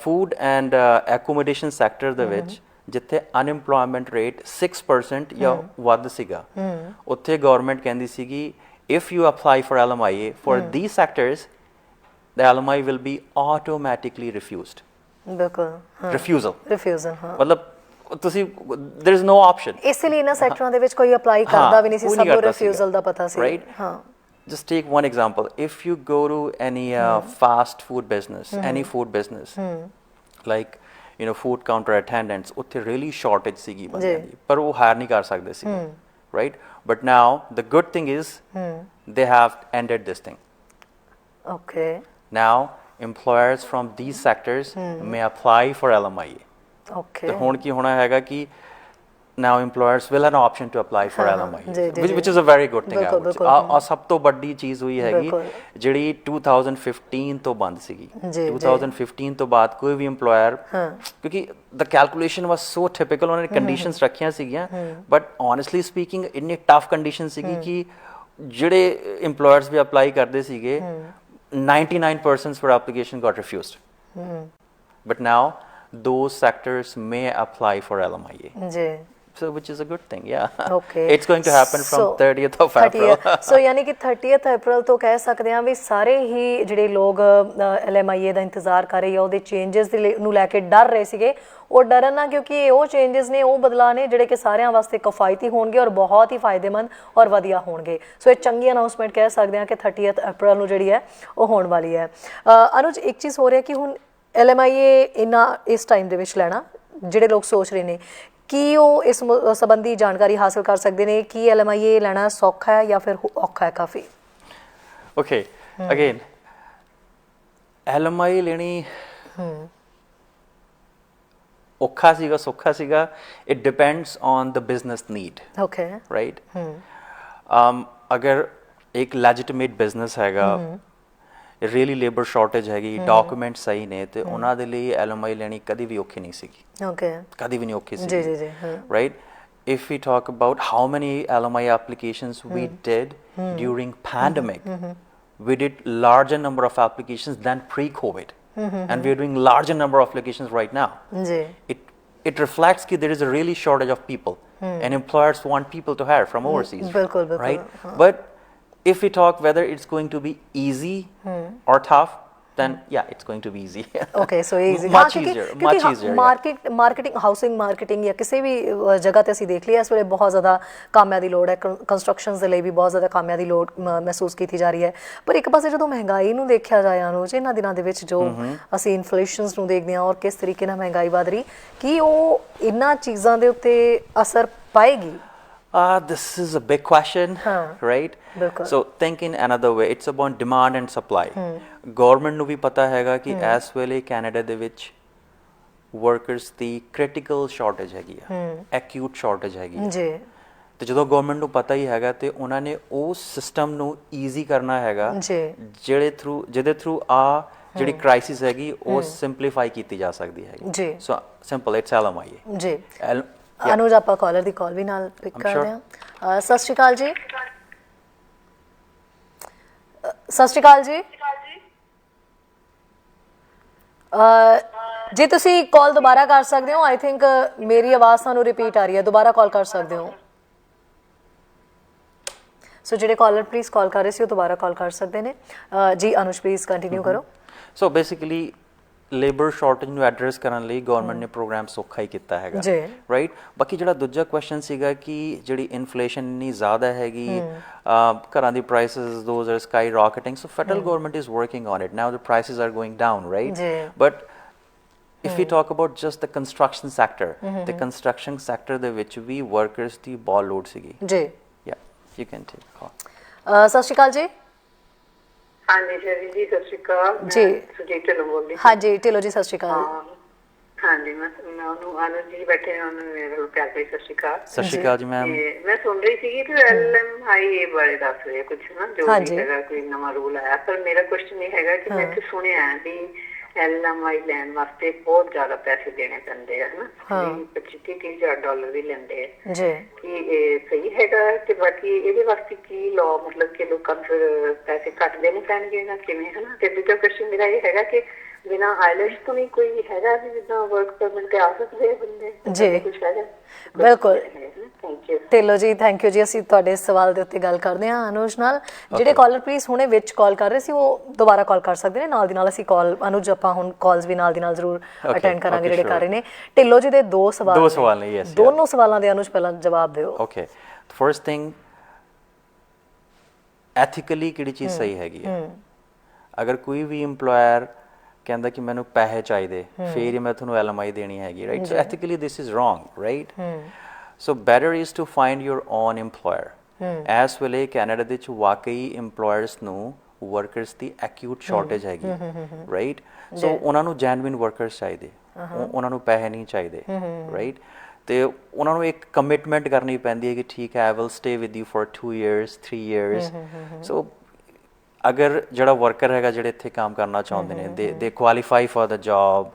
ਫੂਡ ਐਂਡ ਐਕੋਮੋਡੇਸ਼ਨ ਸੈਕਟਰ ਦੇ ਵਿੱਚ ਜਿੱਥੇ ਅਨਇੰਪਲੋਇਮੈਂਟ ਰੇਟ 6% ਜਾਂ ਵੱਧ ਸੀਗਾ, ਉੱਥੇ ਗਵਰਨਮੈਂਟ ਕਹਿੰਦੀ ਸੀਗੀ if you apply for LMIA for these sectors, the LMI will be automatically refused. ਬਿਲਕੁਲ, refusal ਮਤਲਬ ਤੁਸੀਂ there is no option। ਇਸ ਲਈ ਇਹਨਾਂ ਸੈਕਟਰਾਂ ਦੇ ਵਿੱਚ ਕੋਈ ਅਪਲਾਈ ਕਰਦਾ ਵੀ ਨਹੀਂ ਸੀ, ਸਭ ਨੂੰ ਰਿਫਿਊਜ਼ਲ ਦਾ ਪਤਾ ਸੀ। ਹਾਂ, just take one example. If you go to any fast food business, any food business, like food counter attendants, ਉੱਥੇ really shortage ਸੀਗੀ ਬੰਦਿਆਂ ਦੀ, ਪਰ ਉਹ ਹਾਇਰ ਨਹੀਂ ਕਰ ਸਕਦੇ ਸੀ, right? But now the good thing is they have ended this thing. Okay. Now employers from these sectors may apply for LMIA. Okay. ਤੇ ਹੁਣ ਕੀ ਹੋਣਾ ਹੈਗਾ ਕਿ now employers will have an option to apply for LMIA, which is a very good thing. ਸਭ ਤੋਂ ਵੱਡੀ ਚੀਜ਼ ਹੋਈ ਹੈਗੀ ਜਿਹੜੀ 2015 ਤੋਂ ਬੰਦ ਸੀਗੀ। 2015 ਤੋਂ ਬਾਅਦ ਕੋਈ ਵੀ EMPLOYER, ਕਿਉਂਕਿ the calculation was so typical, ਉਹਨਾਂ ਨੇ ਕੰਡੀਸ਼ਨਸ ਰੱਖੀਆਂ ਸੀਗੀਆਂ, ਬਟ honestly speaking ਇੰਨੀ ਟਫ ਕੰਡੀਸ਼ਨ ਸੀਗੀ ਕਿ ਜਿਹੜੇ EMPLOYERS ਵੀ ਅਪਲਾਈ ਕਰਦੇ ਸੀਗੇ, 99% for application got refused. But now those sectors may apply for LMIA. So which is a good thing, yeah. Okay. It's going to happen from 30th of April. So ਯਾਨੀ ਕਿ 30th April ਤੋਂ ਕਹਿ ਸਕਦੇ ਹਾਂ ਵੀ ਸਾਰੇ ਹੀ ਜਿਹੜੇ ਲੋਕ LMIA ਦਾ ਇੰਤਜ਼ਾਰ ਕਰ ਰਹੇ ਆ, ਉਹਦੇ ਚੇਂਜਸ ਨੂੰ ਲੈ ਕੇ ਡਰ ਰਹੇ ਸੀਗੇ, ਉਹ ਡਰਨ ਨਾ, ਕਿਉਂਕਿ ਇਹ ਉਹ ਚੇਂਜਸ ਨੇ, ਉਹ ਬਦਲਾਅ ਨੇ ਜਿਹੜੇ ਕਿ ਸਾਰਿਆਂ ਵਾਸਤੇ ਕਿਫਾਇਤੀ ਹੋਣਗੇ ਔਰ ਬਹੁਤ ਹੀ ਫਾਇਦੇਮੰਦ ਔਰ ਵਧੀਆ ਹੋਣਗੇ। ਸੋ ਇਹ ਚੰਗੀ ਅਨਾਉਂਸਮੈਂਟ ਕਹਿ ਸਕਦੇ ਹਾਂ ਕਿ 30th April ਨੂੰ ਜਿਹੜੀ ਹੈ ਉਹ ਹੋਣ ਵਾਲੀ ਹੈ। ਅਨੁਜ, ਇੱਕ ਚੀਜ਼ ਹੋ ਰਹੀ ਹੈ ਕਿ ਹੁਣ LMIA ਇਸ ਟਾਈਮ ਦੇ ਵਿੱਚ ਲੈਣਾ, ਜਿਹੜੇ ਲੋਕ ਸੋਚ ਰਹੇ ਨੇ, ਕੀ ਉਹ ਇਸ ਸੰਬੰਧੀ ਜਾਣਕਾਰੀ ਹਾਸਲ ਕਰ ਸਕਦੇ ਨੇ? ਕੀ LMIA ਲੈਣਾ ਸੌਖਾ ਹੈ ਜਾਂ ਫਿਰ ਔਖਾ ਹੈ ਕਾਫੀ? ਓਕੇ, ਅਗੇਨ LMIA ਲੈਣੀ ਔਖਾ ਸੀਗਾ, ਸੌਖਾ ਸੀਗਾ, it depends on the business need. Okay, right. ਅਗਰ ਇੱਕ ਲੈਜਿਟਿਮੇਟ ਬਿਜ਼ਨਸ ਹੈਗਾ, ਰੀਅਲੀ ਲੇਬਰ ਸ਼ਾਰਟੇਜ ਹੈਗੀ, ਡਾਕੂਮੈਂਟ ਸਹੀ ਨੇ, ਤੇ ਉਹਨਾਂ ਦੇ ਲਈ LMIA ਲੈਣੀ ਕਦੀ ਵੀ ਔਖੀ ਨਹੀਂ ਸੀਗੀ। ਓਕੇ, ਕਦੀ ਵੀ ਨਹੀਂ ਔਖੀ ਸੀ, right? if we talk about how many LMI applications we did during pandemic, we did larger number of applications than pre-COVID, and we are doing larger number of applications right now. जी It reflects that there is a really shortage of people, and employers want people to hire from overseas, बिल्कुल बिल्कुल right? But if we talk whether it's going to be easy or tough, then yeah, it's going to be easy. Okay so easy much easier, much easier. Marketing housing marketing ਜਾਂ ਕਿਸੇ ਵੀ ਜਗ੍ਹਾ ਤੇ ਅਸੀਂ ਦੇਖ ਲਈਏ ਇਸ ਵੇਲੇ ਬਹੁਤ ਜ਼ਿਆਦਾ ਕਾਮਿਆਂ ਦੀ ਲੋੜ ਹੈ ਕੰਸਟਰਕਸ਼ਨਸ ਦੇ ਲਈ ਵੀ ਬਹੁਤ ਜ਼ਿਆਦਾ ਕਾਮਿਆਂ ਦੀ ਲੋੜ ਮਹਿਸੂਸ ਕੀਤੀ ਜਾ ਰਹੀ ਹੈ ਪਰ ਇੱਕ ਪਾਸੇ ਜਦੋਂ ਮਹਿੰਗਾਈ ਨੂੰ ਦੇਖਿਆ ਜਾਏ ਅਨੁਜ ਇਹਨਾਂ ਦਿਨਾਂ ਦੇ ਵਿੱਚ ਜੋ ਅਸੀਂ ਇਨਫਲੇਸ਼ਨਸ ਨੂੰ ਦੇਖਦੇ ਹਾਂ ਔਰ ਕਿਸ ਤਰੀਕੇ ਨਾਲ ਮਹਿੰਗਾਈ ਵਧ ਰਹੀ ਕੀ ਉਹ ਇਹਨਾਂ ਚੀਜ਼ਾਂ ਦੇ ਉੱਤੇ ਅਸਰ ਪਾਏਗੀ This is a big question, right? बिल्कुल. So think in another way. It's about demand and supply. Government ਨੂੰ ਵੀ ਪਤਾ ਹੈਗਾ ਕਿ ਇਸ ਵੇਲੇ ਕੈਨੇਡਾ ਦੇ ਵਿੱਚ workers ਦੀ critical shortage ਹੈਗੀ ਆ, acute shortage ਹੈਗੀ ਆ। ਜੀ ਤੇ ਜਦੋਂ ਗਵਰਨਮੈਂਟ ਨੂੰ ਪਤਾ ਹੀ ਹੈਗਾ ਤੇ ਉਹਨਾਂ ਨੇ ਉਸ ਸਿਸਟਮ ਨੂੰ ਈਜ਼ੀ ਕਰਨਾ ਹੈਗਾ ਜਿਹਦੇ ਥਰੂ ਆ ਜਿਹੜੀ ਕ੍ਰਾਈਸਿਸ ਹੈਗੀ ਉਹ ਸਿੰਪਲੀਫਾਈ ਕੀਤੀ ਜਾ ਸਕਦੀ ਹੈਗੀ ਜੀ ਸੋ ਸਿੰਪਲ ਇਟਸ LMIA ਜੀ ਅਨੁਜ ਆਪਾਂ ਕਾਲਰ ਦੀ ਕਾਲ ਵੀ ਨਾਲ ਪਿਕ ਕਰਦੇ ਹਾਂ ਸਤਿ ਸ਼੍ਰੀ ਅਕਾਲ ਜੀ ਸਤਿ ਸ਼੍ਰੀ ਅਕਾਲ ਜੀ ਜੇ ਤੁਸੀਂ ਕਾਲ ਦੁਬਾਰਾ ਕਰ ਸਕਦੇ ਹੋ ਆਈ ਥਿੰਕ ਮੇਰੀ ਆਵਾਜ਼ ਤੁਹਾਨੂੰ ਰਿਪੀਟ ਆ ਰਹੀ ਹੈ ਦੁਬਾਰਾ ਕਾਲ ਕਰ ਸਕਦੇ ਹੋ ਸੋ ਜਿਹੜੇ ਕਾਲਰ ਪਲੀਜ਼ ਕਾਲ ਕਰ ਰਹੇ ਸੀ ਉਹ ਦੁਬਾਰਾ ਕਾਲ ਕਰ ਸਕਦੇ ਨੇ ਜੀ ਅਨੁਜ ਪਲੀਜ਼ ਕੰਟੀਨਿਊ ਕਰੋ ਸੋ ਬੇਸਿਕਲੀ ਲੇਬਰ ਸ਼ਾਰਟੇਜ ਨੂੰ ਐਡਰੈਸ ਕਰਨ ਲਈ ਗਵਰਨਮੈਂਟ ਨੇ ਪ੍ਰੋਗਰਾਮ ਸੌਖਾ ਹੀ ਕੀਤਾ ਹੈਗਾ ਰਾਈਟ ਬਾਕੀ ਜਿਹੜਾ ਦੂਜਾ ਕੁਐਸਚਨ ਸੀਗਾ ਕਿ ਜਿਹੜੀ ਇਨਫਲੇਸ਼ਨ ਇੰਨੀ ਜ਼ਿਆਦਾ ਹੈਗੀ ਘਰਾਂ ਦੀ prices those are skyrocketing so federal government is working on it now the prices are going down right but if we talk about just the construction sector the construction sector ਦੇ ਵਿੱਚ ਵੀ workers ਦੀ ਬਹੁਤ ਲੋੜ ਸੀਗੀ ਜੀ yeah you can take a call ਸਤਿ ਸ਼੍ਰੀ ਅਕਾਲ ਜੀ ਹਾਂਜੀ ਜੀ ਸਤਿ ਸ਼੍ਰੀ ਅਕਾਲ ਜੀ ਸੁਜੀਤ ਢਿੱਲੋਂ ਬੋਲਦੀ ਹਾਂਜੀ ਢਿੱਲੋਂ ਜੀ ਸਤਿ ਸ਼੍ਰੀ ਅਕਾਲ ਹਾਂਜੀ ਮੈਂ ਉਹਨੂੰ ਆਨੰਦ ਜੀ ਬੈਠੇ ਉਹਨੂੰ ਮੇਰੇ ਪਿਆਰ ਭਰੀ ਸਤਿ ਸ਼੍ਰੀ ਅਕਾਲ ਸਤਿ ਸ਼੍ਰੀ ਅਕਾਲ ਜੀ ਮੈਮ ਮੈਂ ਸੁਣ ਰਹੀ ਸੀਗੀ ਕਿ LMIA ਬਾਰੇ ਦੱਸ ਰਹੇ ਕੁਝ ਨਾ ਜੋ ਵੀ ਹੈਗਾ ਕੋਈ ਨਵਾਂ ਰੂਲ ਆਇਆ ਪਰ ਮੇਰਾ ਕੁਐਸਚਨ ਇਹ ਹੈਗਾ ਕਿ ਮੈਂ ਇੱਥੇ ਸੁਣਿਆ ਵੀ LMI ਲੈਣ ਵਾਸਤੇ ਬਹੁਤ ਜ਼ਿਆਦਾ ਪੈਸੇ ਦੇਣੇ ਪੈਂਦੇ ਆ ਹਨਾ $25,000 ਵੀ ਲੈਂਦੇ ਆ ਜੀ ਕੀ ਇਹ ਸਹੀ ਹੈਗਾ ਤੇ ਬਾਕੀ ਇਹਦੇ ਵਾਸਤੇ ਕੀ ਲਾਅ ਮਤਲਬ ਕਿ ਲੋਕਾਂ ਨੂੰ ਫਿਰ ਪੈਸੇ ਘੱਟ ਦੇਣੇ ਪੈਣਗੇ ਜਾਂ ਕਿਵੇਂ ਹਨਾ ਤੇ ਦੂਜਾ ਕੁਐਸਚਨ ਮੇਰਾ ਇਹ ਹੈਗਾ ਕਿ ਬਿਨਾਂ ਆਈਲੈਟਸ ਤੋਂ ਵੀ ਕੋਈ ਹੈਗਾ ਵੀ ਜਿੱਦਾਂ ਵਰਕ ਪਰਮਿਟ ਤੇ ਆ ਸਕਦੇ ਬੰਦੇ ਜੀ ਕੁਝ ਹੈਗਾ ਬਿਲਕੁਲ thank you Dhillon ji thank you ਜੀ ਅਸੀਂ ਤੁਹਾਡੇ ਸਵਾਲ ਦੇ ਉੱਤੇ ਗੱਲ ਕਰਦੇ ਹਾਂ ਅਨੁਜ ਨਾਲ ਜਿਹੜੇ ਕਾਲਰ ਪਲੀਜ਼ ਹੁਣੇ ਵਿੱਚ ਕਾਲ ਕਰ ਰਹੇ ਸੀ ਉਹ ਦੁਬਾਰਾ ਕਾਲ ਕਰ ਸਕਦੇ ਨੇ ਨਾਲ ਦੀ ਨਾਲ ਅਸੀਂ ਕਾਲ ਅਨੁਜ ਆਪਾਂ ਹੁਣ ਕਾਲਸ ਵੀ ਨਾਲ ਦੀ ਨਾਲ ਜ਼ਰੂਰ ਅਟੈਂਡ ਕਰਾਂਗੇ ਜਿਹੜੇ ਕਰ ਰਹੇ ਨੇ ਢਿੱਲੋਂ ਜੀ ਦੇ ਦੋ ਸਵਾਲ ਨੇ ਯੈਸ ਦੋਨੋਂ ਸਵਾਲਾਂ ਦੇ ਅਨੁਜ ਪਹਿਲਾਂ ਜਵਾਬ ਦਿਓ ਓਕੇ ਫਰਸਟ ਥਿੰਗ ਐਥੀਕਲੀ ਕਿਹੜੀ ਚੀਜ਼ ਸਹੀ ਹੈਗੀ ਹੈ ਅਗਰ ਕੋਈ ਵੀ EMPLOYER ਕਹਿੰਦਾ ਕਿ ਮੈਨੂੰ ਪੈਸੇ ਚਾਹੀਦੇ ਫਿਰ ਹੀ ਮੈਂ ਤੁਹਾਨੂੰ LMI ਦੇਣੀ ਹੈਗੀ right so ethically this is wrong right so better is to find your own EMPLOYER ਐਸ ਵੇਲੇ ਕੈਨੇਡਾ ਦੇ ਵਿੱਚ ਵਾਕਈ EMPLOYERS ਨੂੰ ਵਰਕਰਸ ਦੀ ਐਕਿਊਟ ਸ਼ਾਰਟੇਜ ਹੈਗੀ ਰਾਈਟ ਸੋ ਉਹਨਾਂ ਨੂੰ ਜੈਨੂਇਨ ਵਰਕਰਸ ਚਾਹੀਦੇ ਉਹਨਾਂ ਨੂੰ ਪੈਸੇ ਨਹੀਂ ਚਾਹੀਦੇ ਰਾਈਟ ਤੇ ਉਹਨਾਂ ਨੂੰ ਇੱਕ ਕਮਿਟਮੈਂਟ ਕਰਨੀ ਪੈਂਦੀ ਹੈ ਕਿ ਠੀਕ ਹੈ I will stay with you for 2 years 3 years so ਅਗਰ ਜਿਹੜਾ ਵਰਕਰ ਹੈਗਾ ਜਿਹੜੇ ਇੱਥੇ ਕੰਮ ਕਰਨਾ ਚਾਹੁੰਦੇ ਨੇ ਦੇ qualify for the job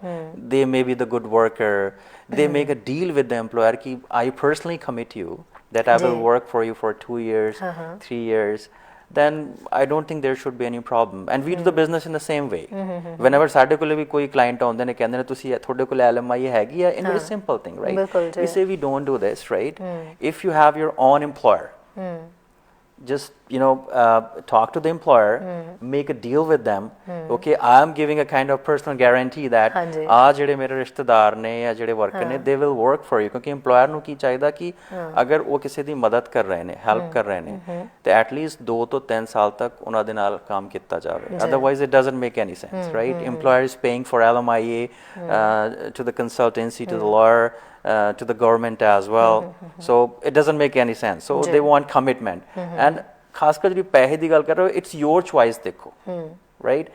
they may be the good worker they make a deal with the EMPLOYER ਕਿ I personally commit you that I will work for you for 2 years 3 years then I don't think there should be any problem and we do the business in the same way whenever ਸਾਡੇ ਕੋਲ ਵੀ ਕੋਈ client ਆਉਂਦੇ ਨੇ ਕਹਿੰਦੇ ਨੇ ਤੁਸੀਂ ਤੁਹਾਡੇ ਕੋਲ LMI ਹੈਗੀ ਆ in very simple thing right we say we don't do this right if you have your own employer just talk to the employer make a deal with them okay I am giving a kind of personal guarantee that ਜਿਹੜੇ ਮੇਰੇ ਰਿਸ਼ਤੇਦਾਰ ਨੇ ਜਾਂ ਜਿਹੜੇ ਵਰਕਰ ਨੇ they will work for you ਕਿਉਂਕਿ employer ਨੂੰ ਕੀ ਚਾਹੀਦਾ ਕਿ ਅਗਰ ਉਹ ਕਿਸੇ ਦੀ ਮਦਦ ਕਰ ਰਹੇ ਨੇ ਹੈਲਪ ਕਰ ਰਹੇ ਨੇ ਤੇ at least 2 ਤੋਂ 3 ਸਾਲ ਤੱਕ ਉਹਨਾਂ ਦੇ ਨਾਲ ਕੰਮ ਕੀਤਾ ਜਾਵੇ otherwise it doesn't make any sense right employer is paying for LMIA to the consultancy to the lawyer to the government as well so it doesn't make any sense so they want commitment and ਖਾਸ ਕਰ ਜਿਹੜੀ ਪੈਸੇ ਦੀ ਗੱਲ ਕਰ ਰਹੇ ਹੋ ਇਟਸ ਯੋਰ ਚੁਆਇਸ ਦੇਖੋ ਰਾਈਟ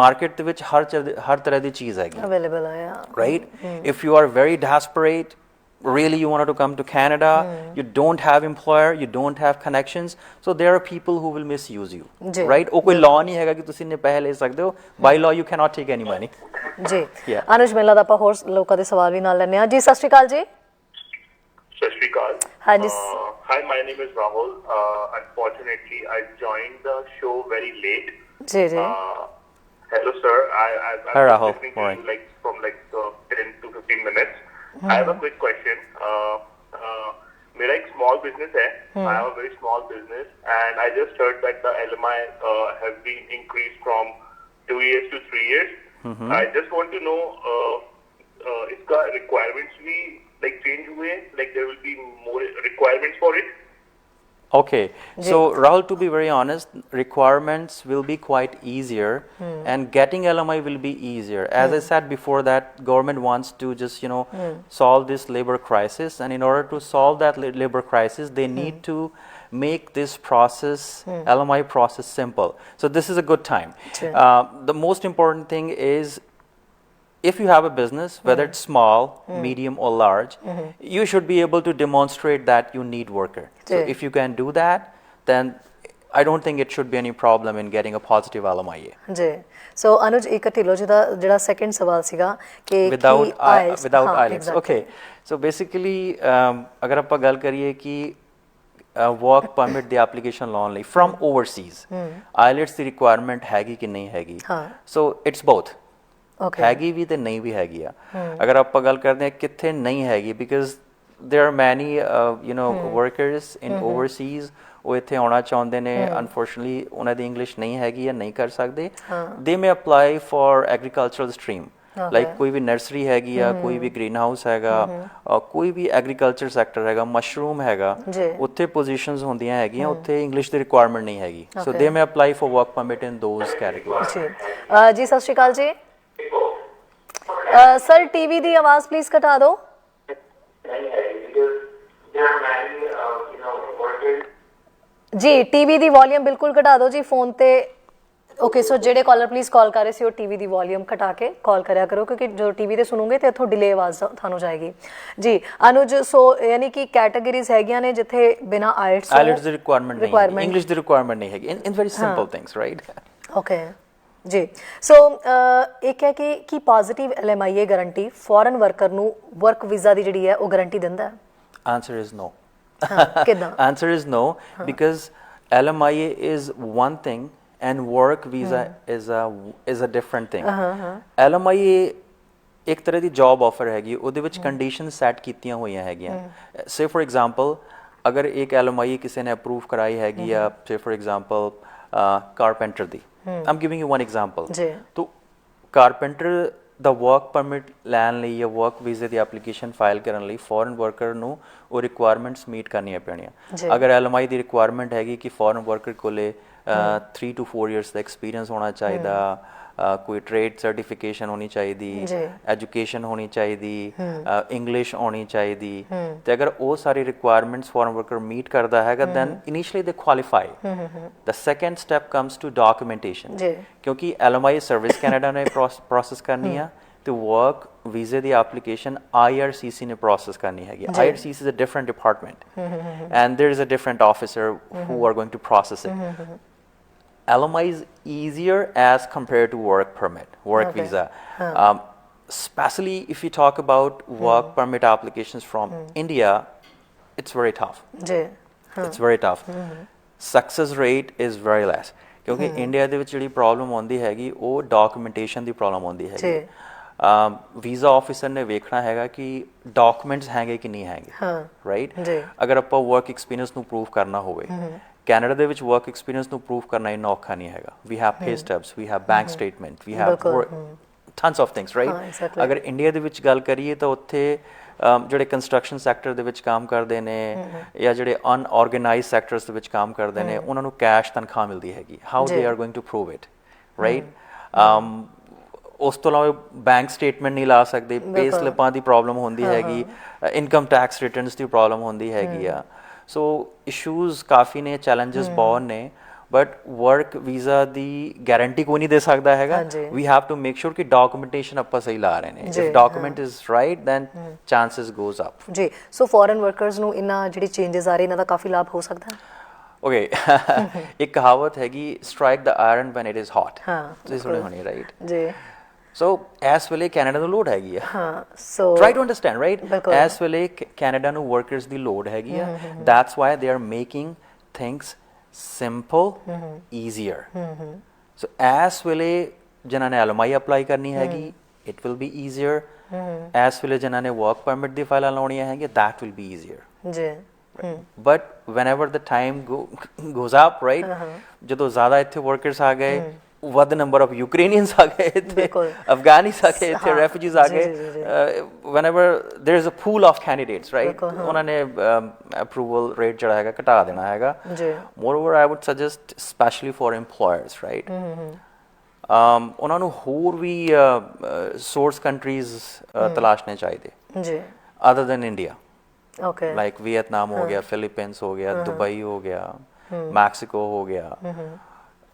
ਮਾਰਕੀਟ ਦੇ ਵਿੱਚ ਹਰ ਤਰ੍ਹਾਂ ਦੀ ਚੀਜ਼ ਹੈਗੀ ਅਵੇਲੇਬਲ ਹੈ right if you are very desperate really you wanted to come to Canada you don't have employer you don't have connections so there are people who will misuse you right ਉਹ ਕੋਈ law ਨਹੀਂ ਹੈਗਾ ਕਿ ਤੁਸੀਂ ਨੇ ਪੈਸੇ ਲੈ ਸਕਦੇ ਹੋ by law you cannot take any money ਜੀ ਅਨੁਜ ਮੈਨੂੰ ਲੱਗਦਾ ਆਪਾਂ ਹੋਰ ਲੋਕਾਂ ਦੇ ਸਵਾਲ ਵੀ ਨਾਲ ਲੈਣੇ ਆ ਜੀ ਸਤਿ ਸ਼੍ਰੀ ਅਕਾਲ ਜੀ Sat Shri Akal. हाँ जी Hi, my name is Rahul. Unfortunately, I joined the show very late. Ji ji Hello, sir. I'm Hi, just Rahul. listening to Morning. you like from 10 to 15 minutes. I have a quick question. मेरा एक small business है. I have a very small business, and I just heard that the LMI has been increased from 2 years to 3 years. I just want to know इसका requirements भी like change हुए, like there will be more requirements for it. Okay, so Rahul, to be very honest, requirements will be quite easier and getting LMI will be easier. As I said before, that government wants to just solve this labor crisis, and in order to solve that labor crisis, they need to make this process, LMI process, simple. So this is a good time. The most important thing is, if you have a business, whether it's small, medium or large, you should be able to demonstrate that you need worker. So if you can do that, then I don't think it should be any problem in getting a positive LMI. जी सो अनुज एक ढिल्लो जी ਦਾ ਜਿਹੜਾ ਸੈਕੰਡ ਸਵਾਲ ਸੀਗਾ ਕਿ Without IELTS without ਹਾਂ, IELTS. exactly. Okay, so basically ਅਗਰ ਆਪਾਂ ਗੱਲ ਕਰੀਏ ਕਿ work permit ਦੀ application ਲਾਉਣ ਲਈ from overseas, IELTS the requirement ਹੈਗੀ ਕਿ ਨਹੀਂ ਹੈਗੀ? So it's both. Okay. ਹੈਗੀ ਵੀ ਤੇ ਨਹੀਂ ਵੀ ਹੈਗੀ ਆ ਅਗਰ ਆਪਾਂ ਗੱਲ ਕਰਦੇ ਹਾਂ ਕਿੱਥੇ ਨਹੀਂ ਹੈਗੀ because there are many workers in overseas ਉਹ ਇੱਥੇ ਆਉਣਾ ਚਾਹੁੰਦੇ ਨੇ ਅਨਫੋਰਚੂਨਟਲੀ ਉਹਨਾਂ ਦੀ ਇੰਗਲਿਸ਼ ਨਹੀਂ ਹੈਗੀ ਜਾਂ ਨਹੀਂ ਕਰ ਸਕਦੇ they may apply for agricultural stream like ਕੋਈ ਵੀ ਨਰਸਰੀ ਹੈਗੀ ਆ ਕੋਈ ਵੀ ਗ੍ਰੀਨ ਹਾਊਸ ਹੈਗਾ ਕੋਈ ਵੀ ਐਗਰੀਕਲਚਰ ਸੈਕਟਰ ਹੈਗਾ ਮਸ਼ਰੂਮ ਹੈਗਾ ਉੱਥੇ ਪੋਜੀਸ਼ਨਸ ਹੁੰਦੀਆਂ ਹੈਗੀਆਂ ਉੱਥੇ ਇੰਗਲਿਸ਼ ਦੀ ਰਿਕੁਆਇਰਮੈਂਟ ਨਹੀਂ ਹੈਗੀ so they may apply for work permit in those categories ਜੀ ਸਤਿ ਸ਼੍ਰੀ ਅਕਾਲ ਜੀ सर टीवी दी आवाज प्लीज घटा दो जी टीवी दी वॉल्यूम बिल्कुल घटा दो जी फोन ते ओके सो जेडे कॉलर प्लीज कॉल कर रहे सी टीवी दी वॉल्यूम घटा के कॉल करया करो क्योंकि जो टीवी ते सुनोगे तो इत्थों डिले आवाज थानू जाएगी जी अनुज सो यानी कि कैटेगरीज हैगियां ने जिथे बिना IELTS ਦੀ ਰਿਕੁਆਇਰਮੈਂਟ ਨਹੀਂ ਇੰਗਲਿਸ਼ ਦੀ ਰਿਕੁਆਇਰਮੈਂਟ ਨਹੀਂ ਹੈਗੀ in very simple things right okay जी सो एक है कि positive LMIA guarantee foreign worker ਨੂੰ ਵਰਕ ਵੀਜ਼ਾ ਦੀ ਜਿਹੜੀ ਹੈ ਉਹ ਗਾਰੰਟੀ ਦਿੰਦਾ ਹੈ answer is no ਕਿਦਾਂ answer is no because LMIA is one thing and work visa is a different thing LMIA ਇੱਕ ਤਰ੍ਹਾਂ ਦੀ ਜੌਬ ਆਫਰ ਹੈਗੀ ਉਹਦੇ ਵਿੱਚ ਕੰਡੀਸ਼ਨ ਸੈੱਟ ਕੀਤੀਆਂ ਹੋਈਆਂ ਹੈਗੀਆਂ ਸੇ ਫॉर एग्जांपल ਅਗਰ ਇੱਕ LMIA ਕਿਸੇ ਨੇ ਅਪਰੂਵ ਕਰਾਈ ਹੈਗੀ ਆ ਸੇ for example carpenter the I'm giving you one example. तो कारपेंटर ਦਾ ਵਰਕ ਪਰਮਿਟ ਲੈਣ ਲਈ ਜਾਂ ਵਰਕ ਵੀਜ਼ੇ ਦੀ ਐਪਲੀਕੇਸ਼ਨ ਫਾਈਲ ਕਰਨ ਲਈ ਫੋਰਨ ਵਰਕਰ ਨੂੰ ਉਹ ਰਿਕੁਆਇਰਮੈਂਟਸ ਮੀਟ ਕਰਨੀਆਂ ਪੈਣੀਆਂ ਅਗਰ LMI ਦੀ ਰਿਕੁਆਇਰਮੈਂਟ ਹੈਗੀ ਕਿ ਫੋਰਨ ਵਰਕਰ ਕੋਲੇ 3 to 4 ਇਅਰਸ ਦਾ ਐਕਸਪੀਰੀਅੰਸ ਹੋਣਾ ਚਾਹੀਦਾ ਕੋਈ ਟ੍ਰੇਡ ਸਰਟੀਫਿਕੇਸ਼ਨ ਹੋਣੀ ਚਾਹੀਦੀ ਐਜੂਕੇਸ਼ਨ ਹੋਣੀ ਚਾਹੀਦੀ ਇੰਗਲਿਸ਼ ਹੋਣੀ ਚਾਹੀਦੀ ਤੇ ਅਗਰ ਉਹ ਸਾਰੀ ਰਿਕੁਆਇਰਮੈਂਟਸ ਫੋਰਨ ਵਰਕਰ ਮੀਟ ਕਰਦਾ ਹੈਗਾ then initially they qualify the second step comes to documentation ਕਿਉਂਕਿ LMI ਸਰਵਿਸ ਕੈਨੇਡਾ ਨੇ ਪ੍ਰੋਸੈਸ ਕਰਨੀ ਆ ਤੇ ਵਰਕ ਵੀਜ਼ੇ ਦੀ ਐਪਲੀਕੇਸ਼ਨ IRCC ਨੇ ਪ੍ਰੋਸੈਸ ਕਰਨੀ ਹੈਗੀ IRCC is a different department and there is a different officer who are going to process it LMI is easier as compared to work permit, work visa. Especially if you talk about work permit applications from India, it's very tough. It's very tough. Success rate is very less. ਕਿਉਂਕਿ ਇੰਡੀਆ ਦੇ ਵਿੱਚ ਜਿਹੜੀ ਪ੍ਰੋਬਲਮ ਆਉਂਦੀ ਹੈਗੀ ਉਹ ਡਾਕੂਮੈਂਟੇਸ਼ਨ ਦੀ ਪ੍ਰੋਬਲਮ ਆਉਂਦੀ ਹੈਗੀ ਵੀਜ਼ਾ ਆਫਿਸਰ ਨੇ ਵੇਖਣਾ ਹੈਗਾ ਕਿ ਡਾਕੂਮੈਂਟਸ ਹੈਗੇ ਕਿ ਨਹੀਂ ਹੈਗੇ ਰਾਈਟ ਅਗਰ ਆਪਾਂ ਵਰਕ ਐਕਸਪੀਰੀਅੰਸ ਨੂੰ ਪ੍ਰੂਵ ਕਰਨਾ ਹੋਵੇ ਕੈਨੇਡਾ ਦੇ ਵਿੱਚ ਵਰਕ ਐਕਸਪੀਰੀਅੰਸ ਨੂੰ ਪ੍ਰੂਵ ਕਰਨਾ ਇੰਨਾ ਔਖਾ ਨਹੀਂ ਹੈਗਾ we have pay stubs we have bank statement we have tons of things right ਅਗਰ ਇੰਡੀਆ ਦੇ ਵਿੱਚ ਗੱਲ ਕਰੀਏ ਤਾਂ ਉੱਥੇ ਜਿਹੜੇ ਕੰਸਟਰਕਸ਼ਨ ਸੈਕਟਰ ਦੇ ਵਿੱਚ ਕੰਮ ਕਰਦੇ ਨੇ ਜਾਂ ਜਿਹੜੇ ਅਨਆਰਗੇਨਾਈਜ਼ਡ ਸੈਕਟਰਸ ਦੇ ਵਿੱਚ ਕੰਮ ਕਰਦੇ ਨੇ ਉਹਨਾਂ ਨੂੰ ਕੈਸ਼ ਤਨਖਾਹ ਮਿਲਦੀ ਹੈਗੀ how they are going to prove it right ਉਸ ਤੋਂ ਇਲਾਵਾ ਬੈਂਕ ਸਟੇਟਮੈਂਟ ਨਹੀਂ ਲਾ ਸਕਦੇ ਪੇ ਸਲਿੱਪਾਂ ਦੀ ਪ੍ਰੋਬਲਮ ਹੁੰਦੀ ਹੈਗੀ ਇਨਕਮ ਟੈਕਸ ਰਿਟਰਨਸ ਦੀ ਪ੍ਰੋਬਲਮ ਹੁੰਦੀ ਹੈਗੀ ਆ ਸੋ ਇਸ਼ੂਜ਼ ਕਾਫੀ ਨੇ ਚੈਲੰਜਸ ਬਹੁਤ ਨੇ ਬਟ ਵਰਕ ਵੀਜ਼ਾ ਦੀ ਗਾਰੰਟੀ ਕੋਈ ਨਹੀਂ ਦੇ ਸਕਦਾ ਹੈਗਾ we have to make sure ਕਿ ਡਾਕੂਮੈਂਟੇਸ਼ਨ ਆਪਾਂ ਸਹੀ ਲਾ ਰਹੇ ਨੇ if document is right then chances goes up ਜੀ ਸੋ ਫੋਰਨ ਵਰਕਰਸ ਨੂੰ ਇਹਨਾਂ ਜਿਹੜੀ ਚੇਂਜਸ ਆ ਰਹੇ ਇਹਨਾਂ ਦਾ ਕਾਫੀ ਲਾਭ ਹੋ ਸਕਦਾ ਹੈ ਓਕੇ ਇੱਕ ਕਹਾਵਤ ਹੈਗੀ strike the iron when it is hot ਤੁਸੀਂ ਸੁਣੀ ਹੋਣੀ ਰਾਈਟ ਜੀ ਸੋ ਇਸ ਵੇਲੇ ਕੈਨੇਡਾ ਨੂੰ ਲੋੜ ਹੈਗੀ ਆ। ਹਾਂ so try to understand right, ਬਿਲਕੁਲ। ਇਸ ਵੇਲੇ ਕੈਨੇਡਾ ਨੂੰ ਵਰਕਰਸ ਦੀ ਲੋੜ ਹੈਗੀ ਆ। That's why they are making things simple, easier. So ਇਸ ਵੇਲੇ ਜਿਨ੍ਹਾਂ ਨੇ LMI ਅਪਲਾਈ ਕਰਨੀ ਹੈਗੀ, ਇਟ ਵਿਲ ਬੀ ਈਜ਼ੀਅਰ। ਇਸ ਵੇਲੇ ਜਿਨ੍ਹਾਂ ਨੇ ਵਰਕ ਪਰਮਿਟ ਦੀ ਫਾਈਲਾਂ ਲਾਉਣੀਆਂ ਹੈਗੀਆਂ, ਦੈਟ ਵਿਲ ਬੀ ਈਜ਼ੀਅਰ। ਜੀ but whenever the time goes up, right, ਜਦੋਂ ਜ਼ਿਆਦਾ ਇੱਥੇ ਵਰਕਰਸ ਆ ਗਏ, ਵੱਧ ਨੰਬਰ ਆਫ ਯੂਕਰੇਨੀਅਨਸ ਆ ਗਏ ਇੱਥੇ, ਅਫਗਾਨੀਸ ਆ ਗਏ ਇੱਥੇ, ਰੈਫਿਊਜੀਜ਼ ਆ ਗਏ, whenever there is a pool of candidates, right, ਉਹਨਾਂ ਨੇ ਅਪਰੂਵਲ ਰੇਟ ਜਿਹੜਾ ਹੈਗਾ ਘਟਾ ਦੇਣਾ ਹੈਗਾ। moreover I would suggest especially for employers, right, ਉਹਨਾਂ ਨੂੰ ਹੋਰ ਵੀ ਸੋਰਸ ਕੰਟਰੀਜ਼ ਤਲਾਸ਼ਣੇ ਚਾਹੀਦੇ ਜੀ other than India, like Vietnam ਹੋ ਗਿਆ, ਫਿਲੀਪੀਨਸ ਹੋ ਗਿਆ, ਦੁਬਈ ਹੋ ਗਿਆ, ਮੈਕਸੀਕੋ ਹੋ ਗਿਆ।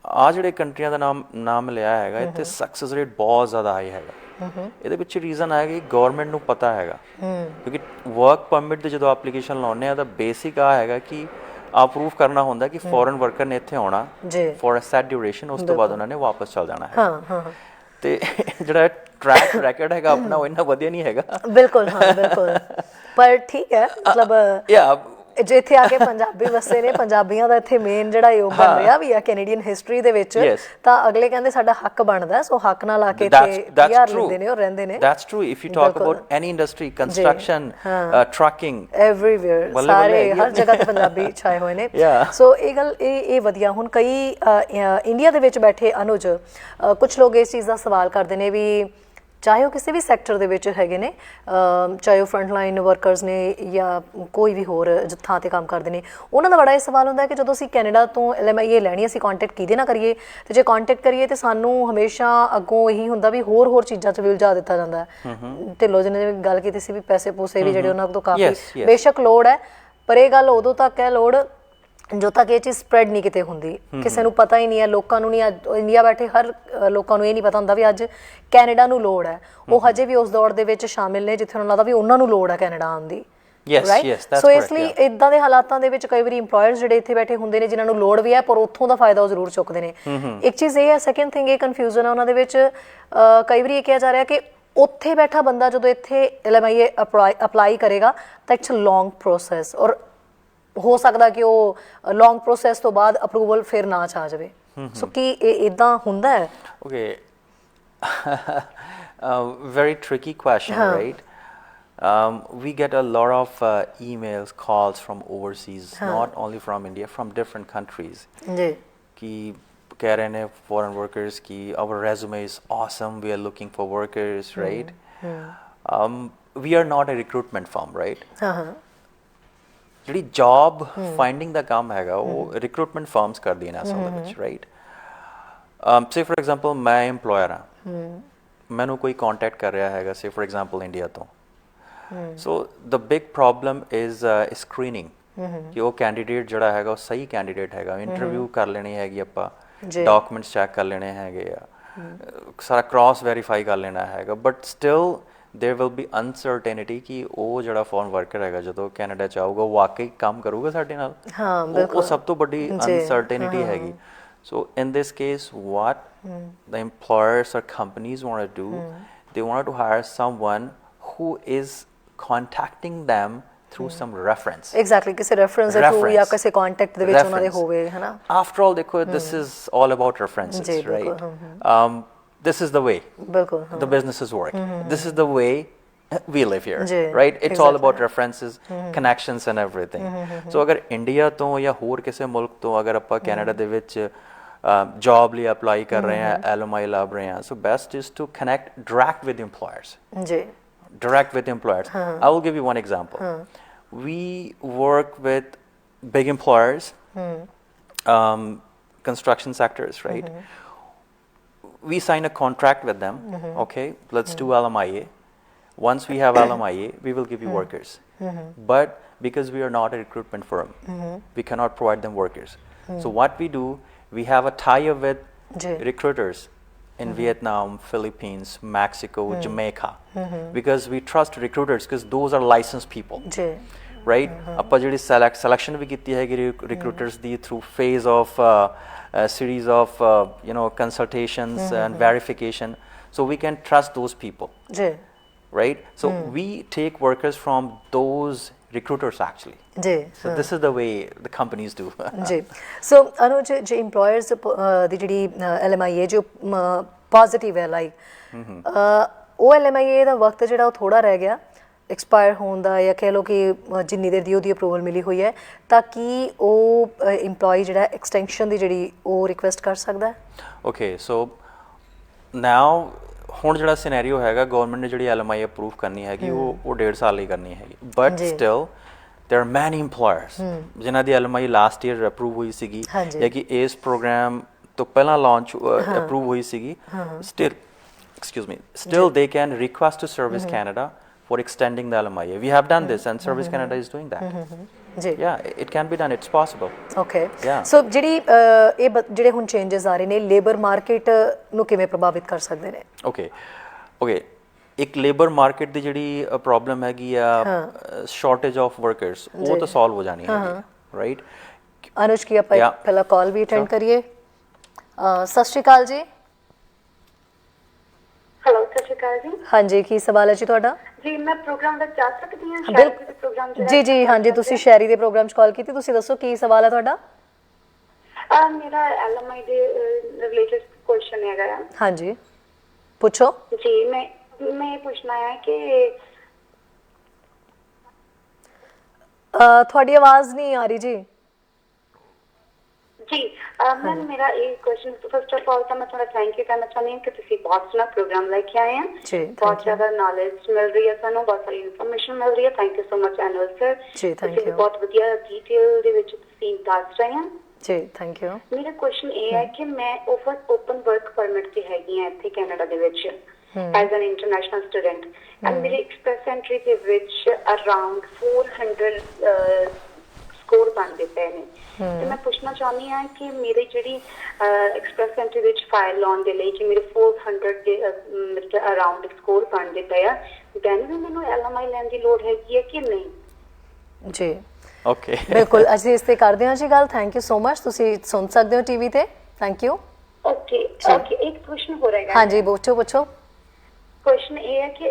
ਆ ਜਿਹੜੇ ਕੰਟਰੀਆਂ ਦਾ ਨਾਮ ਲਿਆ ਹੈਗਾ, ਇੱਥੇ ਸਕਸੈਸ ਰੇਟ ਬਹੁਤ ਜ਼ਿਆਦਾ ਹਾਈ ਹੈਗਾ। ਇਹਦੇ ਪਿੱਛੇ ਰੀਜ਼ਨ ਹੈ ਕਿ ਗੌਰਮੈਂਟ ਨੂੰ ਪਤਾ ਹੈਗਾ, ਕਿਉਂਕਿ ਵਰਕ ਪਰਮਿਟ ਦੀ ਜਦੋਂ ਐਪਲੀਕੇਸ਼ਨ ਲਾਉਂਦੇ ਆ ਤਾਂ ਬੇਸਿਕ ਆ ਹੈਗਾ ਕਿ ਅਪਰੂਵ ਕਰਨਾ ਹੁੰਦਾ ਕਿ ਫੋਰਨ ਵਰਕਰ ਨੇ ਇੱਥੇ ਆਉਣਾ ਫॉर ਅ ਸੈਟ ਡਿਊਰੇਸ਼ਨ, ਉਸ ਤੋਂ ਬਾਅਦ ਉਹਨਾਂ ਨੇ ਵਾਪਸ ਚੱਲ ਜਾਣਾ ਹੈ। ਤੇ ਜਿਹੜਾ ਟਰੈਕ ਰੈਕਡ ਹੈਗਾ ਆਪਣਾ, ਉਹ ਇੰਨਾ ਵਧੀਆ ਨਹੀਂ ਹੈਗਾ। ਬਿਲਕੁਲ ਹਾਂ ਬਿਲਕੁਲ, ਪਰ ਠੀਕ ਹੈ, ਮਤਲਬ ਜੇ ਇੱਥੇ ਆ ਕੇ ਪੰਜਾਬੀ ਵਸੇ ਨੇ, ਪੰਜਾਬੀਆਂ ਦਾ ਇੱਥੇ ਮੇਨ ਜਿਹੜਾ ਯੋਗਦਾਨ ਰਿਹਾ ਵੀ ਆ ਕੈਨੇਡੀਅਨ ਹਿਸਟਰੀ ਦੇ ਵਿੱਚ, ਤਾਂ ਅਗਲੇ ਕਹਿੰਦੇ ਸਾਡਾ ਹੱਕ ਬਣਦਾ, ਸੋ ਹੱਕ ਨਾਲ ਆ ਕੇ ਇੱਥੇ PR ਲੈਂਦੇ ਨੇ ਔਰ ਰਹਿੰਦੇ ਨੇ। That's true. If you talk about any industry, construction, trucking, everywhere, ਸਾਰੇ ਹਰ ਜਗ੍ਹਾ ਤੇ ਪੰਜਾਬੀ ਛਾਏ ਹੋਏ ਨੇ। ਸੋ ਇਹ ਗੱਲ ਇਹ ਵਧੀਆ। ਹੁਣ ਕਈ ਇੰਡੀਆ ਦੇ ਵਿੱਚ ਬੈਠੇ ਅਨੁਜ, ਕੁਛ ਲੋਕ ਇਸ ਚੀਜ਼ ਦਾ ਸਵਾਲ ਕਰਦੇ ਨੇ ਵੀ ਚਾਹੇ ਉਹ ਕਿਸੇ ਵੀ ਸੈਕਟਰ ਦੇ ਵਿੱਚ ਹੈਗੇ ਨੇ, ਚਾਹੇ ਉਹ ਫਰੰਟ ਲਾਈਨ ਵਰਕਰਸ ਨੇ ਜਾਂ ਕੋਈ ਵੀ ਹੋਰ ਥਾਂ 'ਤੇ ਕੰਮ ਕਰਦੇ ਨੇ, ਉਹਨਾਂ ਦਾ ਬੜਾ ਇਹ ਸਵਾਲ ਹੁੰਦਾ ਕਿ ਜਦੋਂ ਅਸੀਂ ਕੈਨੇਡਾ ਤੋਂ LMIA ਲੈਣੀ, ਅਸੀਂ ਕਾਂਟੈਕਟ ਕਿਹਦੇ ਨਾਲ ਕਰੀਏ, ਅਤੇ ਜੇ ਕਾਂਟੈਕਟ ਕਰੀਏ ਤਾਂ ਸਾਨੂੰ ਹਮੇਸ਼ਾ ਅੱਗੋਂ ਇਹੀ ਹੁੰਦਾ ਵੀ ਹੋਰ ਚੀਜ਼ਾਂ 'ਚ ਵੀ ਉਲਝਾ ਦਿੱਤਾ ਜਾਂਦਾ ਹੈ। ਢਿੱਲੋਂ ਜੀ ਨੇ ਗੱਲ ਕੀਤੀ ਸੀ ਵੀ ਪੈਸੇ ਪੂਸੇ ਵੀ ਜਿਹੜੇ ਉਹਨਾਂ ਤੋਂ ਕਾਫੀ ਬੇਸ਼ੱਕ ਲੋੜ ਹੈ, ਪਰ ਇਹ ਗੱਲ ਉਦੋਂ ਤੱਕ ਹੈ ਲੋੜ ਜਦੋਂ ਤੱਕ ਇਹ ਚੀਜ਼ ਸਪਰੈਡ ਨਹੀਂ ਕਿਤੇ ਹੁੰਦੀ, ਕਿਸੇ ਨੂੰ ਪਤਾ ਹੀ ਨਹੀਂ ਹੈ, ਲੋਕਾਂ ਨੂੰ ਨਹੀਂ, ਅੱਜ ਇੰਡੀਆ ਬੈਠੇ ਹਰ ਲੋਕਾਂ ਨੂੰ ਇਹ ਨਹੀਂ ਪਤਾ ਹੁੰਦਾ ਵੀ ਅੱਜ ਕੈਨੇਡਾ ਨੂੰ ਲੋੜ ਹੈ। ਉਹ ਹਜੇ ਵੀ ਉਸ ਦੌੜ ਦੇ ਵਿੱਚ ਸ਼ਾਮਿਲ ਨੇ ਜਿੱਥੇ ਉਹਨਾਂ ਲੱਗਦਾ ਵੀ ਉਹਨਾਂ ਨੂੰ ਲੋੜ ਹੈ ਕੈਨੇਡਾ ਆਉਣ ਦੀ, ਰਾਈਟ। ਸੋ ਇਸ ਲਈ ਇੱਦਾਂ ਦੇ ਹਾਲਾਤਾਂ ਦੇ ਵਿੱਚ ਕਈ ਵਾਰੀ ਇੰਪਲੋਇਰਸ ਜਿਹੜੇ ਇੱਥੇ ਬੈਠੇ ਹੁੰਦੇ ਨੇ, ਜਿਨ੍ਹਾਂ ਨੂੰ ਲੋੜ ਵੀ ਹੈ ਪਰ ਉੱਥੋਂ ਦਾ ਫਾਇਦਾ ਉਹ ਜ਼ਰੂਰ ਚੁੱਕਦੇ ਨੇ। ਇੱਕ ਚੀਜ਼ ਇਹ ਹੈ, ਸੈਕਿੰਡ ਥਿੰਗ ਇਹ ਕਨਫਿਊਜ਼ਨ ਹੈ ਉਹਨਾਂ ਦੇ ਵਿੱਚ, ਕਈ ਵਾਰੀ ਇਹ ਕਿਹਾ ਜਾ ਰਿਹਾ ਕਿ ਉੱਥੇ ਬੈਠਾ ਬੰਦਾ ਜਦੋਂ ਇੱਥੇ LMIA ਅਪਲਾਈ ਕਰੇਗਾ ਤਾਂ ਇਟਸ ਅ ਲੌਂਗ ਪ੍ਰੋਸੈਸ, ਔਰ ਹੋ ਸਕਦਾ ਕਿ ਉਹ ਲੌਂਗ ਪ੍ਰੋਸੈਸ ਤੋਂ ਬਾਅਦ ਅਪਰੂਵਲ ਫਿਰ ਨਾ ਚ ਆ ਜਾਵੇ। ਸੋ ਕੀ ਇਹ ਇੱਦਾਂ ਹੁੰਦਾ ਹੈ? Okay, very tricky question, right? We get a lot of emails, calls from overseas, not only from India, from different countries. कि कह रहे हैं foreign workers कि our resume is awesome, we are looking for workers, right? We are not a recruitment firm, right? ਜਿਹੜੀ ਜੌਬ ਫਾਈਂਡਿੰਗ ਦਾ ਕੰਮ ਹੈਗਾ ਉਹ ਰਿਕਰੂਟਮੈਂਟ ਫਰਮਸ ਕਰਦੀਆਂ ਨੇ ਅਸਲ ਦੇ ਵਿੱਚ, ਰਾਈਟ। ਸੇ ਫॉर ਐਗਜ਼ਾਮਪਲ ਮੈਂ ਇੰਪਲੋਇਰ ਹਾਂ, ਮੈਨੂੰ ਕੋਈ ਕੰਟੈਕਟ ਕਰ ਰਿਹਾ ਹੈਗਾ, ਸੇ ਫॉर ਐਗਜ਼ਾਮਪਲ ਇੰਡੀਆ ਤੋਂ। So the big problem is screening, ਕਿ ਉਹ ਕੈਂਡੀਡੇਟ ਜਿਹੜਾ ਹੈਗਾ ਉਹ ਸਹੀ ਕੈਂਡੀਡੇਟ ਹੈਗਾ। ਇੰਟਰਵਿਊ ਕਰ ਲੈਣੀ ਹੈਗੀ ਆਪਾਂ, ਡਾਕੂਮੈਂਟਸ ਚੈੱਕ ਕਰ ਲੈਣੇ ਹੈਗੇ ਆ, ਸਾਰਾ ਕ੍ਰਾਸ ਵੈਰੀਫਾਈ ਕਰ ਲੈਣਾ ਹੈਗਾ, but still there will be uncertainty ਕਿ ਉਹ ਜਿਹੜਾ ਫੋਰਨ ਵਰਕਰ ਹੈਗਾ ਜਦੋਂ ਕੈਨੇਡਾ ਚ ਆਊਗਾ ਉਹ ਵਾਕਈ ਕੰਮ ਕਰੂਗਾ ਸਾਡੇ ਨਾਲ, ਉਹ ਸਭ ਤੋਂ ਵੱਡੀ ਅਨਸਰਟੇਨਿਟੀ ਹੈਗੀ। So in this case, what the employers or companies want to do, they want to hire someone who is contacting them through some reference. Exactly, ਕਿਸੇ reference ਦੇ through ਜਾਂ ਕਿਸੇ contact ਦੇ ਵਿੱਚ ਉਹਨਾਂ ਦੇ ਹੋਵੇ, ਹੈ ਨਾ। After all, ਦੇਖੋ, this is all about references, right? This is the way the businesses work. This is the way we live here, right? It's all about references, connections and everything. So agar India ਤੋਂ ਜਾਂ ਹੋਰ ਕਿਸੇ ਮੁਲਕ ਤੋਂ ਅਗਰ ਆਪਾਂ ਕੈਨੇਡਾ ਦੇ ਵਿੱਚ ਜੌਬ ਲਈ ਅਪਲਾਈ ਕਰ ਰਹੇ ਹਾਂ, LMI ਲੱਭ ਰਹੇ ਹਾਂ, so best is to connect direct with employers. Direct with employers. I will give you one example. We work with big employers, construction sectors, right? We sign a contract with them, okay, let's do LMIA. Once we have LMIA, we will give you workers. But because we are not a recruitment firm, we cannot provide them workers. So what we do, we have a tie-up with recruiters in Vietnam, Philippines, Mexico, Jamaica, because we trust recruiters because those are licensed people. Right ਆਪਾਂ ਜਿਹੜੀ ਸਿਲੈਕਸ਼ਨ ਵੀ ਕੀਤੀ ਹੈਗੀ ਰਿਕਰੂਟਰਸ ਦੀ through phase of series of consultations and verification, so we can trust those people. जी. Right, so we take workers from those recruiters actually. जी. So this is the way the companies do. जी. So अनुज जो employers दी जिहड़ी LMI है जो positive है like ਉਹ LMI ਦਾ ਵਕਤ ਜਿਹੜਾ ਉਹ ਥੋੜਾ ਰਹਿ ਗਿਆ ਐਕਸਪਾਇਰ ਹੋਣ ਦਾ ਜਾਂ ਕਹਿ ਲਓ ਕਿ ਜਿੰਨੀ ਦੇਰ ਦੀ ਉਹਦੀ ਅਪਰੂਵਲ ਮਿਲੀ ਹੋਈ ਹੈ ਤਾਂ ਕੀ ਉਹ EMPLOYEE ਜਿਹੜਾ ਐਕਸਟੈਂਸ਼ਨ ਦੀ ਜਿਹੜੀ ਉਹ ਰਿਕੁਐਸਟ ਕਰ ਸਕਦਾ ਹੈ? ਓਕੇ ਸੋ ਨਾਓ ਹੁਣ ਜਿਹੜਾ ਸਿਨੈਰੀਓ ਹੈਗਾ ਗਵਰਨਮੈਂਟ ਨੇ ਜਿਹੜੀ LMI ਅਪਰੂਵ ਕਰਨੀ ਹੈਗੀ ਉਹ 1.5 ਸਾਲ ਲਈ ਕਰਨੀ ਹੈਗੀ but still there are many employers ਜਿਨ੍ਹਾਂ ਦੀ LMI ਲਾਸਟ ਈਅਰ ਅਪਰੂਵ ਹੋਈ ਸੀਗੀ ਜਾਂ ਕਿ ਇਸ ਪ੍ਰੋਗਰਾਮ ਤੋਂ ਪਹਿਲਾਂ ਲਾਂਚ ਅਪਰੂਵ ਹੋਈ ਸੀਗੀ still they can request to Service Canada for extending the LMI. We have done this and Service Canada is doing that. Yeah, it can be done, it's possible. Okay. Yeah. So ਜਿਹੜੀ ਇਹ ਜਿਹੜੇ ਹੁਣ ਚੇਂਜਸ ਆ ਰਹੇ ਨੇ ਲੇਬਰ ਮਾਰਕੀਟ ਨੂੰ ਕਿਵੇਂ ਪ੍ਰਭਾਵਿਤ ਕਰ ਸਕਦੇ ਨੇ? Okay. ਇੱਕ ਲੇਬਰ ਮਾਰਕੀਟ ਦੀ ਜਿਹੜੀ ਪ੍ਰੋਬਲਮ ਹੈਗੀ ਆ ਸ਼ਾਰਟੇਜ ਆਫ ਵਰਕਰਸ ਉਹ ਤਾਂ ਸੋਲਵ ਹੋ ਜਾਣੀ ਹੈ ਰਾਈਟ ਅਨੁਜ ਕੀ ਆਪਾਂ ਪਹਿਲਾ ਕਾਲ ਵੀ ਅਟੈਂਡ ਕਰੀਏ ਸਤਿ ਸ਼੍ਰੀ ਅਕਾਲ ਜੀ ਹੈਲੋ ਸਤਿ ਸ਼੍ਰੀ ਅਕਾਲ ਜੀ ਹਾਂਜੀ ਕੀ ਸਵਾਲ ਹੈ ਜੀ ਤੁਹਾਡਾ ਜੀ ਮੈਂ ਪ੍ਰੋਗਰਾਮ ਵਿੱਚ ਜਾ ਸਕਦੀ ਹਾਂ ਸ਼ਾਇਰੀ ਦੇ ਪ੍ਰੋਗਰਾਮ ਚ ਜੀ ਹਾਂਜੀ ਤੁਸੀਂ ਸ਼ਾਇਰੀ ਦੇ ਪ੍ਰੋਗਰਾਮ 'ਚ ਕਾਲ ਕੀਤੀ ਤੁਸੀਂ ਦੱਸੋ ਕੀ ਸਵਾਲ ਹੈ ਤੁਹਾਡਾ ਮੇਰਾ LMI ਦੇ ਰਿਲੇਟਡ ਕੁਐਸਚਨ ਹੈਗਾ ਹਾਂਜੀ ਪੁੱਛੋ ਜੀ ਮੈਂ ਪੁੱਛਣਾ ਹੈ ਕਿ ਤੁਹਾਡੀ ਆਵਾਜ਼ ਨਹੀਂ ਆ ਰਹੀ ਜੀ जी मैम मेरा एक क्वेश्चन फर्स्ट ऑफ ऑल तो मैं थोड़ा थैंक यू कहना चाहती हूँ कि तुम बहुत सोहना प्रोग्राम लेके आए हैं बहुत ज़्यादा नॉलेज मिल रही है सानू बहुत सारी इन्फॉर्मेशन मिल रही है थैंक यू सो मच एनुअल सर जी थैंक यू बहुत वधिया डिटेल दे विच तुसीं दस रहे हैं जी थैंक यू मेरा क्वेश्चन ये है कि मैं ओपन वर्क परमिट ते हैगी हां इत्थे कनाडा दे विच as an international student and मेरे एक्सप्रेस एंट्री दे विच अराउंड 400 स्कोर बनते पे ने ਤੇ ਮੈਂ ਪੁੱਛਣਾ ਚਾਹੁੰਦੀ ਹਾਂ ਕਿ ਮੇਰੇ ਜਿਹੜੀ ਐਕਸਪ੍ਰੈਸ ਐਂਟਰੀ ਵਿੱਚ ਫਾਈਲ ਲਾਉਣ ਦੇ ਲਈ ਕਿ ਮੇਰੇ 400 ਦੇ ਅਰਾਊਂਡ ਸਕੋਰ ਬਣਦੇ ਪਏ ਆ ਦੈਨ ਵੀ ਮੈਨੂੰ LMI ਲੈਣ ਦੀ ਲੋੜ ਹੈਗੀ ਹੈ ਕਿ ਨਹੀਂ ਜੀ ਓਕੇ ਬਿਲਕੁਲ ਅਸੀਂ ਇਸ ਤੇ ਕਰਦੇ ਹਾਂ ਜੀ ਗੱਲ ਥੈਂਕ ਯੂ ਸੋ ਮਚ ਤੁਸੀਂ ਸੁਣ ਸਕਦੇ ਹੋ ਟੀਵੀ ਤੇ ਥੈਂਕ ਯੂ ਓਕੇ ਇੱਕ ਕੁਐਸਚਨ ਹੋ ਰਿਹਾ ਹੈ ਹਾਂਜੀ ਪੁੱਛੋ क्वेश्चन ये है कि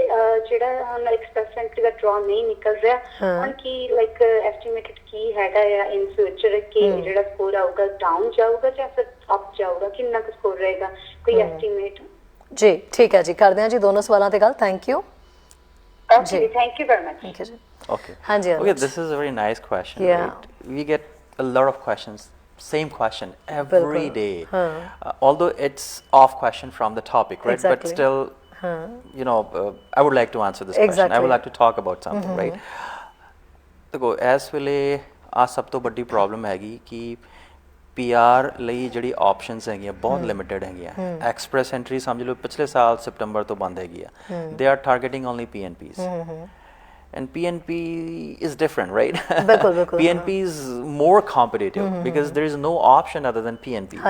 ਜਿਹੜਾ ਹੁਣ ਐਕਸਪ੍ਰੈਸ ਐਂਟਰੀ ਦਾ ਡਰਾ ਨਹੀਂ ਨਿਕਲ ਰਿਹਾ ਹੁਣ ਕੀ ਲਾਈਕ ਐਸਟੀਮੇਟਡ ਕੀ ਹੈਗਾ ਜਾਂ ਇਨ ਫਿਊਚਰ ਕਿ ਜਿਹੜਾ ਸਕੋਰ ਆਊਗਾ ਡਾਊਨ ਜਾਊਗਾ ਜਾਂ ਫਿਰ ਅਪ ਜਾਊਗਾ ਕਿੰਨਾ ਕੁ ਸਕੋਰ ਰਹੇਗਾ ਕੋਈ ਐਸਟੀਮੇਟ ਜੀ ਠੀਕ ਹੈ ਜੀ ਕਰਦੇ ਹਾਂ ਜੀ ਦੋਨੋਂ ਸਵਾਲਾਂ ਤੇ ਗੱਲ thank you okay thank you very much thank you ਜੀ okay ਹਾਂਜੀ okay this is a very nice question right? We get a lot of questions same question every day although it's off question from the topic right but still I would like to answer this question. I would like to talk about something, right? देखो इस वेले आ सब तो बड़ी प्रॉब्लम हैगी कि PR ਲਈ ਜਿਹੜੀ ਆਪਸ਼ਨਸ ਹੈਗੀਆਂ ਬਹੁਤ ਲਿਮਿਟਡ ਹੈਗੀਆਂ ਐਕਸਪ੍ਰੈਸ ਐਂਟਰੀ ਸਮਝ ਲਓ ਪਿਛਲੇ ਸਾਲ ਸਤੰਬਰ ਤੋਂ ਬੰਦ ਹੈਗੀ ਆ they are targeting only PNPs and PNP is different, right? PNP is more competitive because there is no option other than PNP.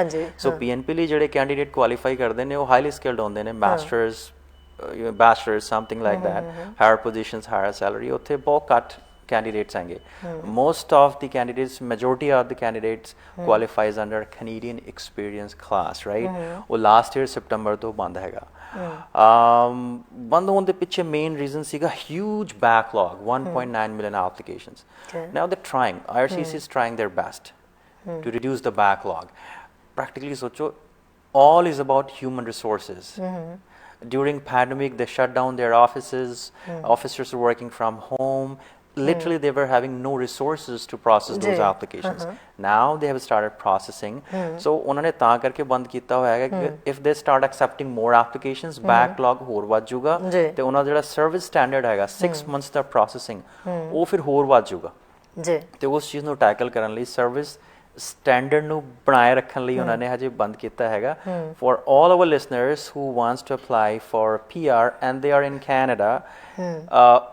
So PNP ਲਈ ਜਿਹੜੇ ਕੈਂਡੀਡੇਟ ਕੁਆਲੀਫਾਈ ਕਰਦੇ ਨੇ ਉਹ ਹਾਈਲੀ ਸਕਿਲਡ ਹੁੰਦੇ ਨੇ bachelor's something like that higher positions higher salary ਉੱਥੇ ਬਹੁਤ ਘੱਟ candidates hange most of the candidates majority of the candidates qualifies under Canadian experience class right ਉਹ last year September ਤੋਂ ਬੰਦ ਹੈਗਾ ਬੰਦ ਹੋਣ ਦੇ ਪਿੱਛੇ main reason ਸੀਗਾ huge backlog 1.9 million applications now they're trying IRCC is trying their best to reduce the backlog practically socho all is about human resources during pandemic they shut down their offices officers are working from home literally they were having no resources to process those applications now they have started processing so ਉਹਨਾਂ ਨੇ ਤਾਂ ਕਰਕੇ ਬੰਦ ਕੀਤਾ ਹੋਇਆ ਹੈ ਕਿ if they start accepting more applications backlog ਹੋਰ ਵੱਧ ਜਾਊਗਾ ਤੇ ਉਹਨਾਂ ਦਾ ਜਿਹੜਾ ਸਰਵਿਸ ਸਟੈਂਡਰਡ ਹੈਗਾ 6 months ਦਾ ਪ੍ਰੋਸੈਸਿੰਗ ਉਹ ਫਿਰ ਹੋਰ ਵੱਧ ਜਾਊਗਾ ਜੀ ਤੇ ਉਸ ਚੀਜ਼ ਨੂੰ ਟੈਕਲ ਕਰਨ ਲਈ ਸਰਵਿਸ ਸਟੈਂਡਰਡ ਨੂੰ ਬਣਾਏ ਰੱਖਣ ਲਈ ਉਹਨਾਂ ਨੇ ਹਜੇ ਬੰਦ ਕੀਤਾ ਹੈਗਾ for all our listeners who wants to apply for PR and they are in Canada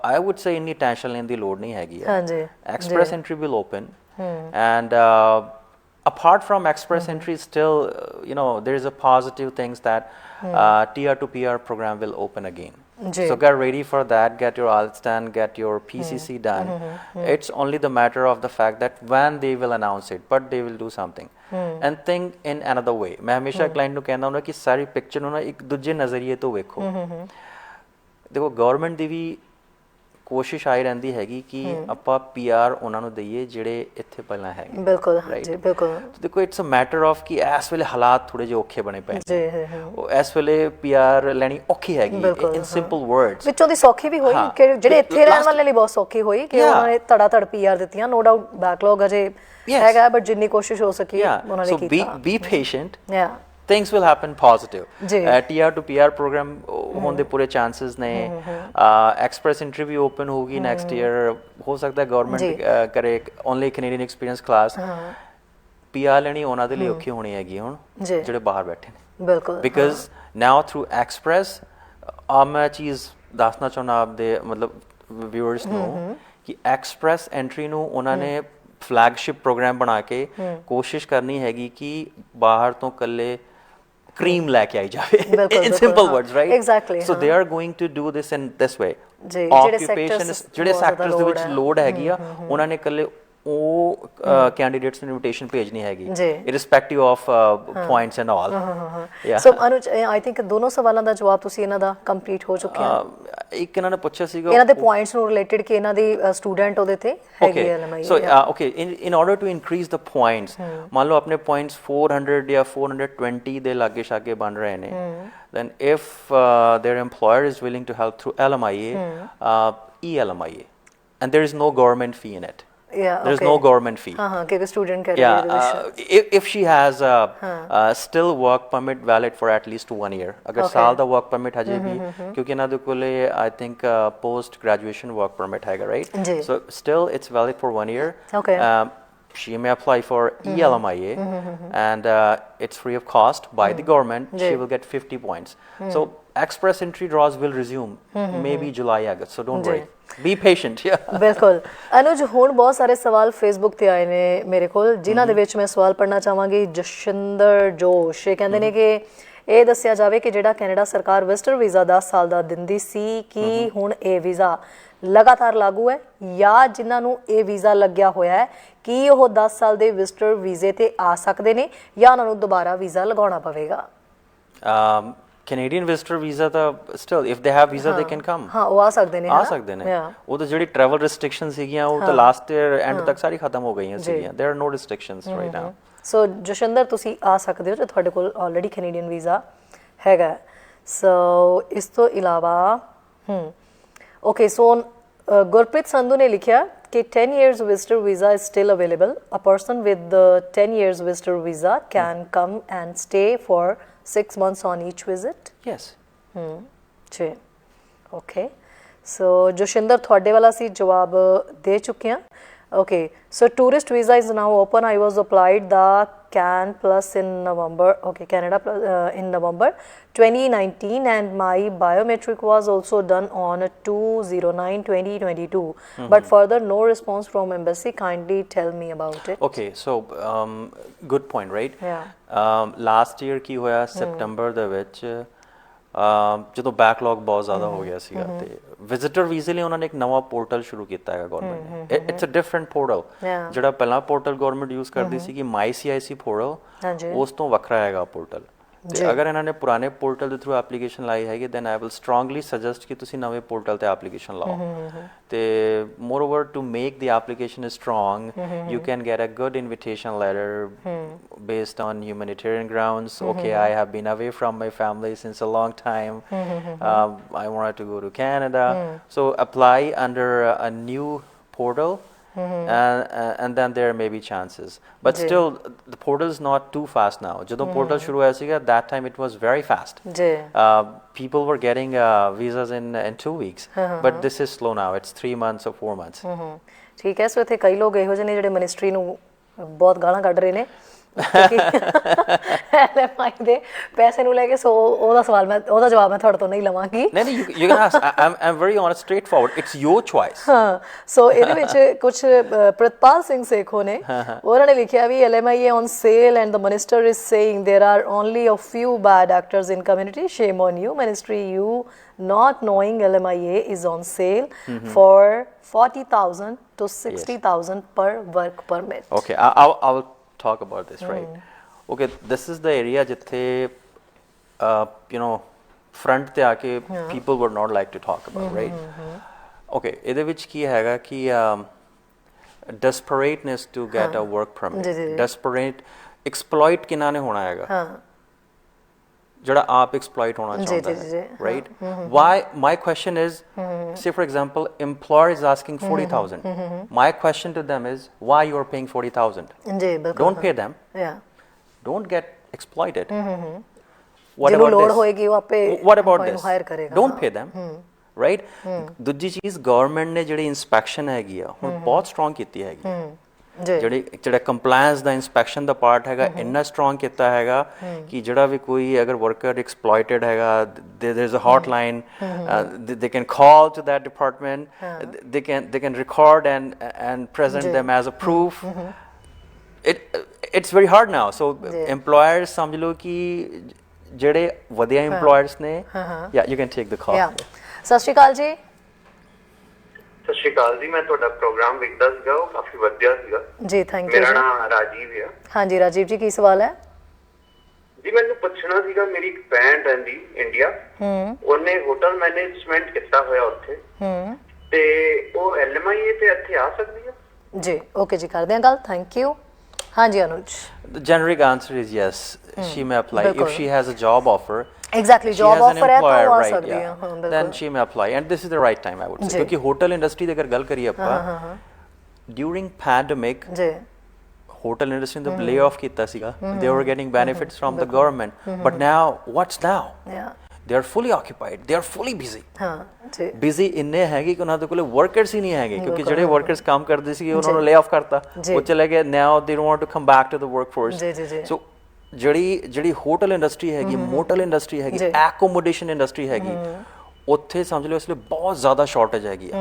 I would say ਇੰਨੀ ਟੈਨਸ਼ਨ ਲੈਣ ਦੀ ਲੋੜ ਨਹੀਂ ਹੈਗੀ ਹੈ express entry will open and apart from express entry, still there is a positive things that tier to PR program will open again. So get ready for that, get your IELTS done, get your PCC done. It's only the matter of the fact that when they will announce it, but they will do something. And think in another way. मैं हमेशा क्लाइंट ਨੂੰ ਕਹਿੰਦਾ ਹੁੰਦਾ ਕਿ ਸਾਰੀ ਪਿਕਚਰ ਨੂੰ ਨਾ ਇੱਕ ਦੂਜੇ ਨਜ਼ਰੀਏ ਤੋਂ ਵੇਖੋ। ਦੇਖੋ ਗਵਰਨਮੈਂਟ ਦੀ ਵੀ ਕੋਸ਼ਿਸ਼ ਆਈ ਰਹਿੰਦੀ ਹੈਗੀ ਕਿ ਆਪਾਂ PR ਉਹਨਾਂ ਨੂੰ ਦਈਏ ਜਿਹੜੇ ਇੱਥੇ ਪਹਿਲਾਂ ਹੈਗੇ। ਬਿਲਕੁਲ ਹਾਂਜੀ ਬਿਲਕੁਲ। ਦੇਖੋ ਇਟਸ ਅ ਮੈਟਰ ਆਫ ਕਿ ਇਸ ਵੇਲੇ ਹਾਲਾਤ ਥੋੜੇ ਜਿਹੇ ਔਖੇ ਬਣੇ ਪਏ ਨੇ। ਉਹ ਇਸ ਵੇਲੇ PR ਲੈਣੀ ਔਖੀ ਹੈਗੀ ਇਨ ਸਿੰਪਲ ਵਰਡਸ। ਵਿੱਚੋਂ ਦੀ ਸੌਖੀ ਵੀ ਹੋਈ ਕਿ ਜਿਹੜੇ ਇੱਥੇ ਰਹਿਣ ਵਾਲੇ ਲਈ ਬਹੁਤ ਸੌਖੀ ਹੋਈ ਕਿ ਉਹਨਾਂ ਨੇ ਧੜਾ ਧੜ PR ਦਿੱਤੀਆਂ। ਨੋ ਡਾਊਟ ਬੈਕਲੌਗ ਅਜੇ ਹੈਗਾ ਬਟ ਜਿੰਨੀ ਕੋਸ਼ਿਸ਼ ਹੋ ਸਕੀ ਉਹਨਾਂ ਨੇ ਕੀਤਾ। So be patient. Things will happen positive. TR to PR program होने दे पूरे chances ने। Express entry भी open होगी next year। हो सकता है government करे only Canadian experience class। PR लेनी होना दे लिए औखी होनी हैगी हुन ਜਿਹੜੇ ਬਾਹਰ ਬੈਠੇ ਨੇ। ਬਿਲਕੁਲ। Because now through Express मैं चीज़ ਦੱਸਣਾ ਚਾਹੁੰਦਾ ਆਪਦੇ ਮਤਲਬ viewers ਨੂੰ ਕਿ Express entry ਨੂੰ ਉਹਨਾਂ ਨੇ flagship program ਬਣਾ ਕੇ ਕੋਸ਼ਿਸ਼ ਕਰਨੀ ਹੈਗੀ ਕਿ ਬਾਹਰ ਤੋਂ ਕੱਲੇ cream ਲੈ ਆਈ ਜਾਵੇ in simple words, right? Exactly. So they are going to do this in this way. Occupation ਜਿਹੜੇ ਸੈਕਟਰਸ ਦੇ ਵਿੱਚ ਲੋਡ ਹੈਗੀ ਆ ਉਹਨਾਂ ਨੇ ਕੱਲੇ ਉਹ ਕੈਂਡੀਡੇਟਸ ਨੂੰ ਇਨਵੀਟੇਸ਼ਨ ਭੇਜਣੀ ਹੈਗੀ irrespective of points and all. So Anuj I think ਦੋਨੋਂ ਸਵਾਲਾਂ ਦਾ ਜਵਾਬ ਤੁਸੀਂ ਇਹਨਾਂ ਦਾ ਕੰਪਲੀਟ ਹੋ ਚੁੱਕਿਆ। ਇੱਕ ਇਹਨਾਂ ਨੇ ਪੁੱਛਿਆ ਸੀਗਾ ਇਹਨਾਂ ਦੇ ਪੁਆਇੰਟਸ ਨੂੰ ਰਿਲੇਟਡ ਕਿ ਇਹਨਾਂ ਦੀ ਸਟੂਡੈਂਟ ਉਹਦੇ ਤੇ ਹੈਗੇ LMI. So okay in order to increase the points ਮੰਨ ਲਓ ਆਪਣੇ ਪੁਆਇੰਟਸ 400 ਜਾਂ 420 ਦੇ ਲਾਗੇ ਸ਼ਾਗੇ ਬਣ ਰਹੇ ਨੇ then if their employer is willing to help through LMIA, ELMIA, and there is no government fee in it. There is no government fee. Student if she has still work permit valid for at least 1 year agar saal da work permit haje bhi kyunki na de kole I think post graduation work permit hai right, so still it's valid for 1 year. She may apply for ELMIA and it's free of cost by the government. She will get 50 points. So express entry draws will resume maybe July August, so don't worry. Be patient. ਬਿਲਕੁਲ ਅਨੁਜ ਹੁਣ ਬਹੁਤ ਸਾਰੇ ਸਵਾਲ ਫੇਸਬੁੱਕ ਤੇ ਆਏ ਨੇ ਮੇਰੇ ਕੋਲ ਜਿਨ੍ਹਾਂ ਦੇ ਵਿੱਚ ਮੈਂ ਸਵਾਲ ਪੜ੍ਹਨਾ ਚਾਹਾਂਗੀ। ਜਸ਼ਿੰਦਰ ਜੋਸ਼ ਇਹ ਕਹਿੰਦੇ ਨੇ ਕਿ ਇਹ ਦੱਸਿਆ ਜਾਵੇ ਕਿ ਜਿਹੜਾ ਕੈਨੇਡਾ ਸਰਕਾਰ ਵਿਜ਼ਟਰ ਵੀਜ਼ਾ 10 ਸਾਲ ਦਾ ਦਿੰਦੀ ਸੀ ਕਿ ਹੁਣ ਇਹ ਵੀਜ਼ਾ ਲਗਾਤਾਰ ਲਾਗੂ ਹੈ ਜਾਂ ਜਿਨ੍ਹਾਂ ਨੂੰ ਇਹ ਵੀਜ਼ਾ ਲੱਗਿਆ ਹੋਇਆ ਹੈ ਕੀ ਉਹ 10 ਸਾਲ ਦੇ ਵਿਜ਼ਟਰ ਵੀਜ਼ੇ ਤੇ ਆ ਸਕਦੇ ਨੇ ਜਾਂ ਉਹਨਾਂ ਨੂੰ ਦੁਬਾਰਾ ਵੀਜ਼ਾ ਲਗਾਉਣਾ ਪਵੇਗਾ? Canadian visitor visa ਤਾਂ still if they have visa they can come। ਹਾਂ ਉਹ ਆ ਸਕਦੇ ਨੇ ਉਹ ਤਾਂ ਜਿਹੜੀ travel restrictions ਸੀਗੀਆਂ ਉਹ ਤਾਂ ਲਾਸਟ ਈਅਰ ਐਂਡ ਤੱਕ ਸਾਰੀ ਖਤਮ ਹੋ ਗਈਆਂ ਸੀਗੀਆਂ। there are no restrictions right now। ਸੋ ਜਸ਼ਿੰਦਰ ਤੁਸੀਂ ਆ ਸਕਦੇ ਹੋ ਜੇ ਤੁਹਾਡੇ ਕੋਲ ਆਲਰੇਡੀ ਕੈਨੇਡੀਅਨ ਵੀਜ਼ਾ ਹੈਗਾ। ਸੋ ਇਸ ਤੋਂ ਇਲਾਵਾ ਓਕੇ ਸੋ ਗੁਰਪ੍ਰੀਤ ਸੰਧੂ ਨੇ ਲਿਖਿਆ ਕਿ 10 years visitor visa is still available. A person with the 10 years visitor visa can come and stay for 6 months on each visit. Yes. ਜੀ okay so ਜੋਸ਼ਿੰਦਰ ਤੁਹਾਡੇ ਵਾਲਾ ਸੀ ਜਵਾਬ ਦੇ ਚੁੱਕੇ ਹਾਂ। okay so tourist visa is now open. I was applied the CAN plus in November, okay Canada plus in November 2019 and my biometric was also done on 2/09/2022 but further no response from embassy. Kindly tell me about it. Okay so good point right। last year ਕੀ ਹੋਇਆ ਸੈਪਟੰਬਰ ਦੇ ਵਿੱਚ ਜਦੋਂ ਬੈਕਲੌਗ ਬਹੁਤ ਜ਼ਿਆਦਾ ਹੋ ਗਿਆ ਸੀਗਾ ਤੇ ਵਿਜ਼ਿਟਰ ਵੀਜ਼ੇ ਲਈ ਉਹਨਾਂ ਨੇ ਇੱਕ ਨਵਾਂ ਪੋਰਟਲ ਸ਼ੁਰੂ ਕੀਤਾ ਹੈਗਾ ਗਵਰਨਮੈਂਟ ਨੇ। It's a different portal. ਜਿਹੜਾ ਪਹਿਲਾਂ ਪੋਰਟਲ ਗਵਰਨਮੈਂਟ ਯੂਜ਼ ਕਰਦੀ ਸੀ ਕਿ ਮਾਈ CIC ਪੋਰਟਲ ਉਸ ਤੋਂ ਵੱਖਰਾ ਹੈਗਾ ਪੋਰਟਲ। ਤੇ ਅਗਰ ਇਹਨਾਂ ਨੇ ਪੁਰਾਣੇ ਪੋਰਟਲ ਦੇ ਥਰੂ ਐਪਲੀਕੇਸ਼ਨ ਲਾਈ ਹੈਗੀ then I will strongly suggest ਕਿ ਤੁਸੀਂ ਨਵੇਂ ਪੋਰਟਲ ਤੇ ਐਪਲੀਕੇਸ਼ਨ ਲਾਓ। ਤੇ moreover to make the application strong you can get a good invitation letter based on humanitarian grounds. Okay, I have been away from my family since a long time. I wanted to go to Canada. So apply under a new portal. And then there may be chances but still the portal is not too fast now. ਜਦੋਂ portal ਸ਼ੁਰੂ ਹੋਇਆ ਸੀਗਾ that time it was very fast. People were getting visas in 2 weeks but this is slow now. It's 3 months or 4 months. ਠੀਕ ਹੈ। ਸੋ ਇੱਥੇ ਕਈ ਲੋਕ ਇਹੋ ਜਿਹੇ ਨੇ ਜਿਹੜੇ ਮਿਨਿਸਟਰੀ ਨੂੰ ਬਹੁਤ ਗਾਲਾਂ ਕੱਢ ਰਹੇ ਨੇ ਕਿਉਂਕਿ LMI ਦੇ ਪੈਸੇ ਨੂੰ ਲੈ ਕੇ ਸੋ ਉਹਦਾ ਸਵਾਲ ਮੈਂ ਉਹਦਾ ਜਵਾਬ ਮੈਂ ਤੁਹਾਡੇ ਤੋਂ ਨਹੀਂ ਲਵਾਂਗੀ। ਨਹੀਂ ਨਹੀਂ, you can ask. I'm very honest, straightforward. It's your choice. ਹਾਂ, ਸੋ ਇਹਦੇ ਵਿੱਚ ਕੁਝ ਪ੍ਰਿਤਪਾਲ ਸਿੰਘ ਸੇਖੋ ਨੇ ਉਹਨਾਂ ਨੇ ਲਿਖਿਆ ਵੀ LMI on sale and the minister is saying there are only a few bad actors in community. Shame on you, ministry, you not knowing LMIA is on sale for 40,000 to 60,000 per work permit. Okay, I'll talk about this, right? Okay, this is the area jithe front te aake people would not like to talk about, right? Okay, ਇਹਦੇ ਵਿੱਚ ਕੀ ਹੈਗਾ ਕਿ desperateness to get a work permit, desperate exploit ਕਿਹਨਾਂ ਨੇ ਹੋਣਾ ਹੈਗਾ, ਜਿਹੜਾ ਆਪ ਐਕਸਪਲੋਇਟ ਹੋਣਾ ਚਾਹੁੰਦਾ ਹੈ, right? Why my question is, say for example employer is asking 40,000, my question to them is why you are paying 40,000? ਜੀ ਬਿਲਕੁਲ, don't pay them, don't get exploited. what about ਲੋੜ ਹੋਏਗੀ ਉਹ ਆਪੇ what about this, ਹਾਇਰ ਕਰੇਗਾ, don't pay them, right? ਦੂਜੀ ਚੀਜ਼ ਗਵਰਨਮੈਂਟ ਨੇ ਜਿਹੜੀ ਇਨਸਪੈਕਸ਼ਨ ਹੈਗੀ ਆ ਹੁਣ ਬਹੁਤ ਸਟਰੋਂਗ ਕੀਤੀ ਹੈਗੀ, ਜਿਹੜਾ ਕੰਪਲਾਇੰਸ ਦਾ ਇਨਸਪੈਕਸ਼ਨ ਦਾ ਪਾਰਟ ਹੈਗਾ ਇੰਨਾ ਸਟਰੋਂਗ ਕੀਤਾ ਹੈਗਾ ਕਿ ਜਿਹੜਾ ਵੀ ਕੋਈ ਅਗਰ ਵਰਕਰ ਐਕਸਪਲੋਇਟਡ ਹੈਗਾ, there is a hotline, they can call to that department, they can record and present them as a proof. It's very hard now, so employers ਸਮਝ ਲਓ ਕਿ ਜਿਹੜੇ ਵਧੀਆ employers ਨੇ, yeah, you can take the call. ਸਤਿ ਸ਼੍ਰੀ ਅਕਾਲ ਜੀ। ਸਤਿ ਸ਼੍ਰੀ ਅਕਾਲ ਜੀ, ਮੈਂ ਤੁਹਾਡਾ ਪ੍ਰੋਗਰਾਮ ਵੇਖਦਾ ਸੀਗਾ, ਉਹ ਕਾਫੀ ਵਧੀਆ ਸੀਗਾ ਜੀ। Thank you. ਮੇਰਾ ਨਾਮ ਰਾਜੀਵ ਹੈ। ਹਾਂਜੀ ਰਾਜੀਵ ਜੀ, ਕੀ ਸਵਾਲ ਹੈ ਜੀ? ਮੈਨੂੰ ਪੁੱਛਣਾ ਸੀਗਾ, ਮੇਰੀ ਇੱਕ ਭੈਣ ਰਹਿੰਦੀ ਇੰਡੀਆ, ਉਹਨੇ ਹੋਟਲ ਮੈਨੇਜਮੈਂਟ ਕੀਤਾ ਹੋਇਆ ਉੱਥੇ, ਤੇ ਉਹ LMIA ਤੇ ਇੱਥੇ ਆ ਸਕਦੀ ਹੈ? ਜੀ ਓਕੇ ਜੀ, ਕਰਦੇ ਹਾਂ ਗੱਲ। Thank you. ਹਾਂਜੀ Anuj. The generic answer is yes, she may apply if she has a job offer. Exactly, she job has an offer है तो employer, आ right, सकती है, yeah. हाँ, Then she may apply, and this is the right time, I would say, क्योंकि होटल इंडस्ट्री ਦੀ ਅਗਰ ਗੱਲ ਕਰੀਏ ਆਪਾਂ, during pandemic hotel industry ਨੇ lay off ਕੀਤਾ ਸੀਗਾ, they were getting benefits from the government, but now what's now? They are fully occupied, they are fully busy. ਹਾਂ ਜੀ, busy ਇੰਨੇ ਹੈਗੇ ਕਿ ਉਹਨਾਂ ਦੇ ਕੋਲੇ ਵਰਕਰਸ ਹੀ ਨਹੀਂ ਹੈਗੇ, ਕਿਉਂਕਿ ਜਿਹੜੇ ਵਰਕਰਸ ਕੰਮ ਕਰਦੇ ਸੀ ਉਹਨਾਂ ਨੂੰ lay off ਕਰਤਾ, ਉਹ ਚਲੇ ਗਏ, now they don't want to come back to the workforce. so ਜਿਹੜੀ ਹੋਟਲ ਇੰਡਸਟਰੀ ਹੈਗੀ, ਮੋਟਲ ਇੰਡਸਟਰੀ ਹੈਗੀ, ਐਕੋਮੋਡੇਸ਼ਨ ਇੰਡਸਟਰੀ ਹੈਗੀ, ਉੱਥੇ ਸਮਝ ਲਓ ਇਸ ਲਈ ਬਹੁਤ ਜ਼ਿਆਦਾ ਸ਼ਾਰਟੇਜ ਹੈਗੀ ਆ।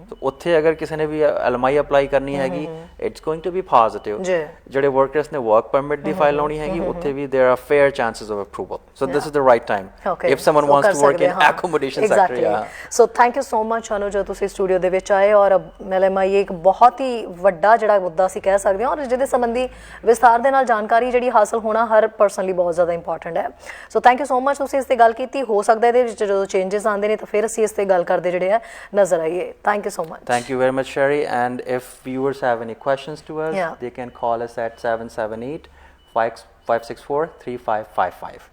ਤੇ ਉੱਥੇ ਅਗਰ ਕਿਸੇ ਨੇ ਵੀ LMI ਅਪਲਾਈ ਕਰਨੀ ਹੈਗੀ, it's going to be positive. ਜਿਹੜੇ ਵਰਕਰਸ ਨੇ ਵਰਕ ਪਰਮਿਟ ਦੀ ਫਾਈਲ ਲਾਉਣੀ ਹੈਗੀ, ਉੱਥੇ ਵੀ there are fair chances of approval, so this is the right time if someone wants to work in accommodation sector. So thank you so much Anuj, ਤੁਸੀਂ ਸਟੂਡੀਓ ਦੇ ਵਿੱਚ ਆਏ, ਔਰ LMI ਇੱਕ ਬਹੁਤ ਹੀ ਵੱਡਾ ਜਿਹੜਾ ਮੁੱਦਾ ਅਸੀਂ ਕਹਿ ਸਕਦੇ ਹਾਂ, ਔਰ ਜਿਹਦੇ ਸੰਬੰਧੀ ਵਿਸਥਾਰ ਦੇ ਨਾਲ ਜਾਣਕਾਰੀ ਜਿਹੜੀ ਹਾਸਲ ਹੋਣਾ ਹਰ ਪਰਸਨ ਲਈ ਬਹੁਤ ਜ਼ਿਆਦਾ ਇੰਪੋਰਟੈਂਟ ਹੈ। ਸੋ ਥੈਂਕ ਯੂ ਸੋ ਮਚ, ਤੁਸੀਂ ਇਸ ਤੇ ਗੱਲ ਕੀਤੀ। ਹੋ ਸਕਦਾ ਇਹਦੇ ਵਿੱਚ ਜਦੋਂ ਚੇਂਜਸ ਆਉਂਦੇ ਨੇ ਤਾਂ ਫਿਰ ਅਸੀਂ ਇਸ ਤੇ ਗੱਲ ਕਰਦੇ ਜਿਹੜੇ ਆ ਨਜ਼ਰ ਆਈਏ। Thank you so much. Thank you very much Sherry, and if viewers have any questions to us, they can call us at 778 564 3555,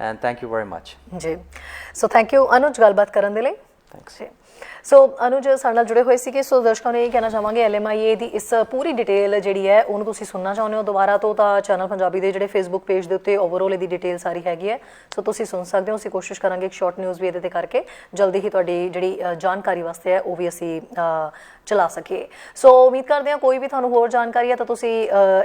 and thank you very much ਜੀ। ਸੋ ਥੈਂਕ ਯੂ ਅਨੁਜ ਗੱਲਬਾਤ ਕਰਨ ਦੇ ਲਈ। ਥੈਂਕਸ। ਸੋ ਅਨੁਜ ਸਾਡੇ ਨਾਲ ਜੁੜੇ ਹੋਏ ਸੀਗੇ। ਸੋ ਦਰਸ਼ਕਾਂ ਨੂੰ ਇਹ ਕਹਿਣਾ ਚਾਹਾਂਗੇ, LMIA ਦੀ ਇਸ ਪੂਰੀ ਡਿਟੇਲ ਜਿਹੜੀ ਹੈ ਉਹਨੂੰ ਤੁਸੀਂ ਸੁਣਨਾ ਚਾਹੁੰਦੇ ਹੋ ਦੁਬਾਰਾ ਤੋਂ, ਤਾਂ ਚੈਨਲ ਪੰਜਾਬੀ ਦੇ ਜਿਹੜੇ ਫੇਸਬੁੱਕ ਪੇਜ ਦੇ ਉੱਤੇ ਓਵਰਆਲ ਇਹਦੀ ਡਿਟੇਲ ਸਾਰੀ ਹੈਗੀ ਹੈ, ਸੋ ਤੁਸੀਂ ਸੁਣ ਸਕਦੇ ਹੋ। ਅਸੀਂ ਕੋਸ਼ਿਸ਼ ਕਰਾਂਗੇ ਇੱਕ ਸ਼ਾਰਟ ਨਿਊਜ਼ ਵੀ ਇਹਦੇ 'ਤੇ ਕਰਕੇ ਜਲਦੀ ਹੀ ਤੁਹਾਡੀ ਜਿਹੜੀ ਜਾਣਕਾਰੀ ਵਾਸਤੇ ਹੈ ਉਹ ਵੀ ਅਸੀਂ ਚਲਾ ਸਕੀਏ। ਸੋ ਉਮੀਦ ਕਰਦੇ ਹਾਂ ਕੋਈ ਵੀ ਤੁਹਾਨੂੰ ਹੋਰ ਜਾਣਕਾਰੀ ਹੈ ਤਾਂ ਤੁਸੀਂ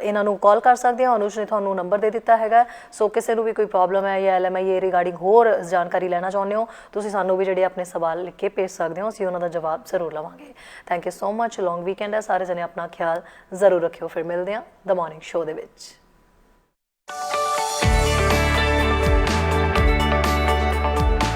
ਇਹਨਾਂ ਨੂੰ ਕਾਲ ਕਰ ਸਕਦੇ ਹੋ। ਅਨੁਜ ਨੇ ਤੁਹਾਨੂੰ ਨੰਬਰ ਦੇ ਦਿੱਤਾ ਹੈਗਾ, ਸੋ ਕਿਸੇ ਨੂੰ ਵੀ ਕੋਈ ਪ੍ਰੋਬਲਮ ਹੈ ਜਾਂ LMIA ਰਿਗਾਰਡਿੰਗ ਹੋਰ ਜਾਣਕਾਰੀ ਲੈਣਾ ਚਾਹੁੰਦੇ ਹੋ, ਤੁਸੀਂ ਸਾਨੂੰ ਵੀ ਜਿਹੜੇ ਆਪਣੇ ਸਵਾਲ ਲਿਖ ਕੇ ਭੇਜ ਸਕਦੇ ਹੋ, ਅਸੀਂ ਉਹਨਾਂ ਦਾ ਜਵਾਬ ਜ਼ਰੂਰ ਲਵਾਂਗੇ। Thank you so much. Long weekend ਹੈ, ਸਾਰੇ ਜਣੇ ਆਪਣਾ ਖਿਆਲ ਜ਼ਰੂਰ ਰੱਖਿਓ। ਫਿਰ ਮਿਲਦੇ ਹਾਂ ਦ ਮਾਰਨਿੰਗ ਸ਼ੋਅ ਦੇ ਵਿੱਚ।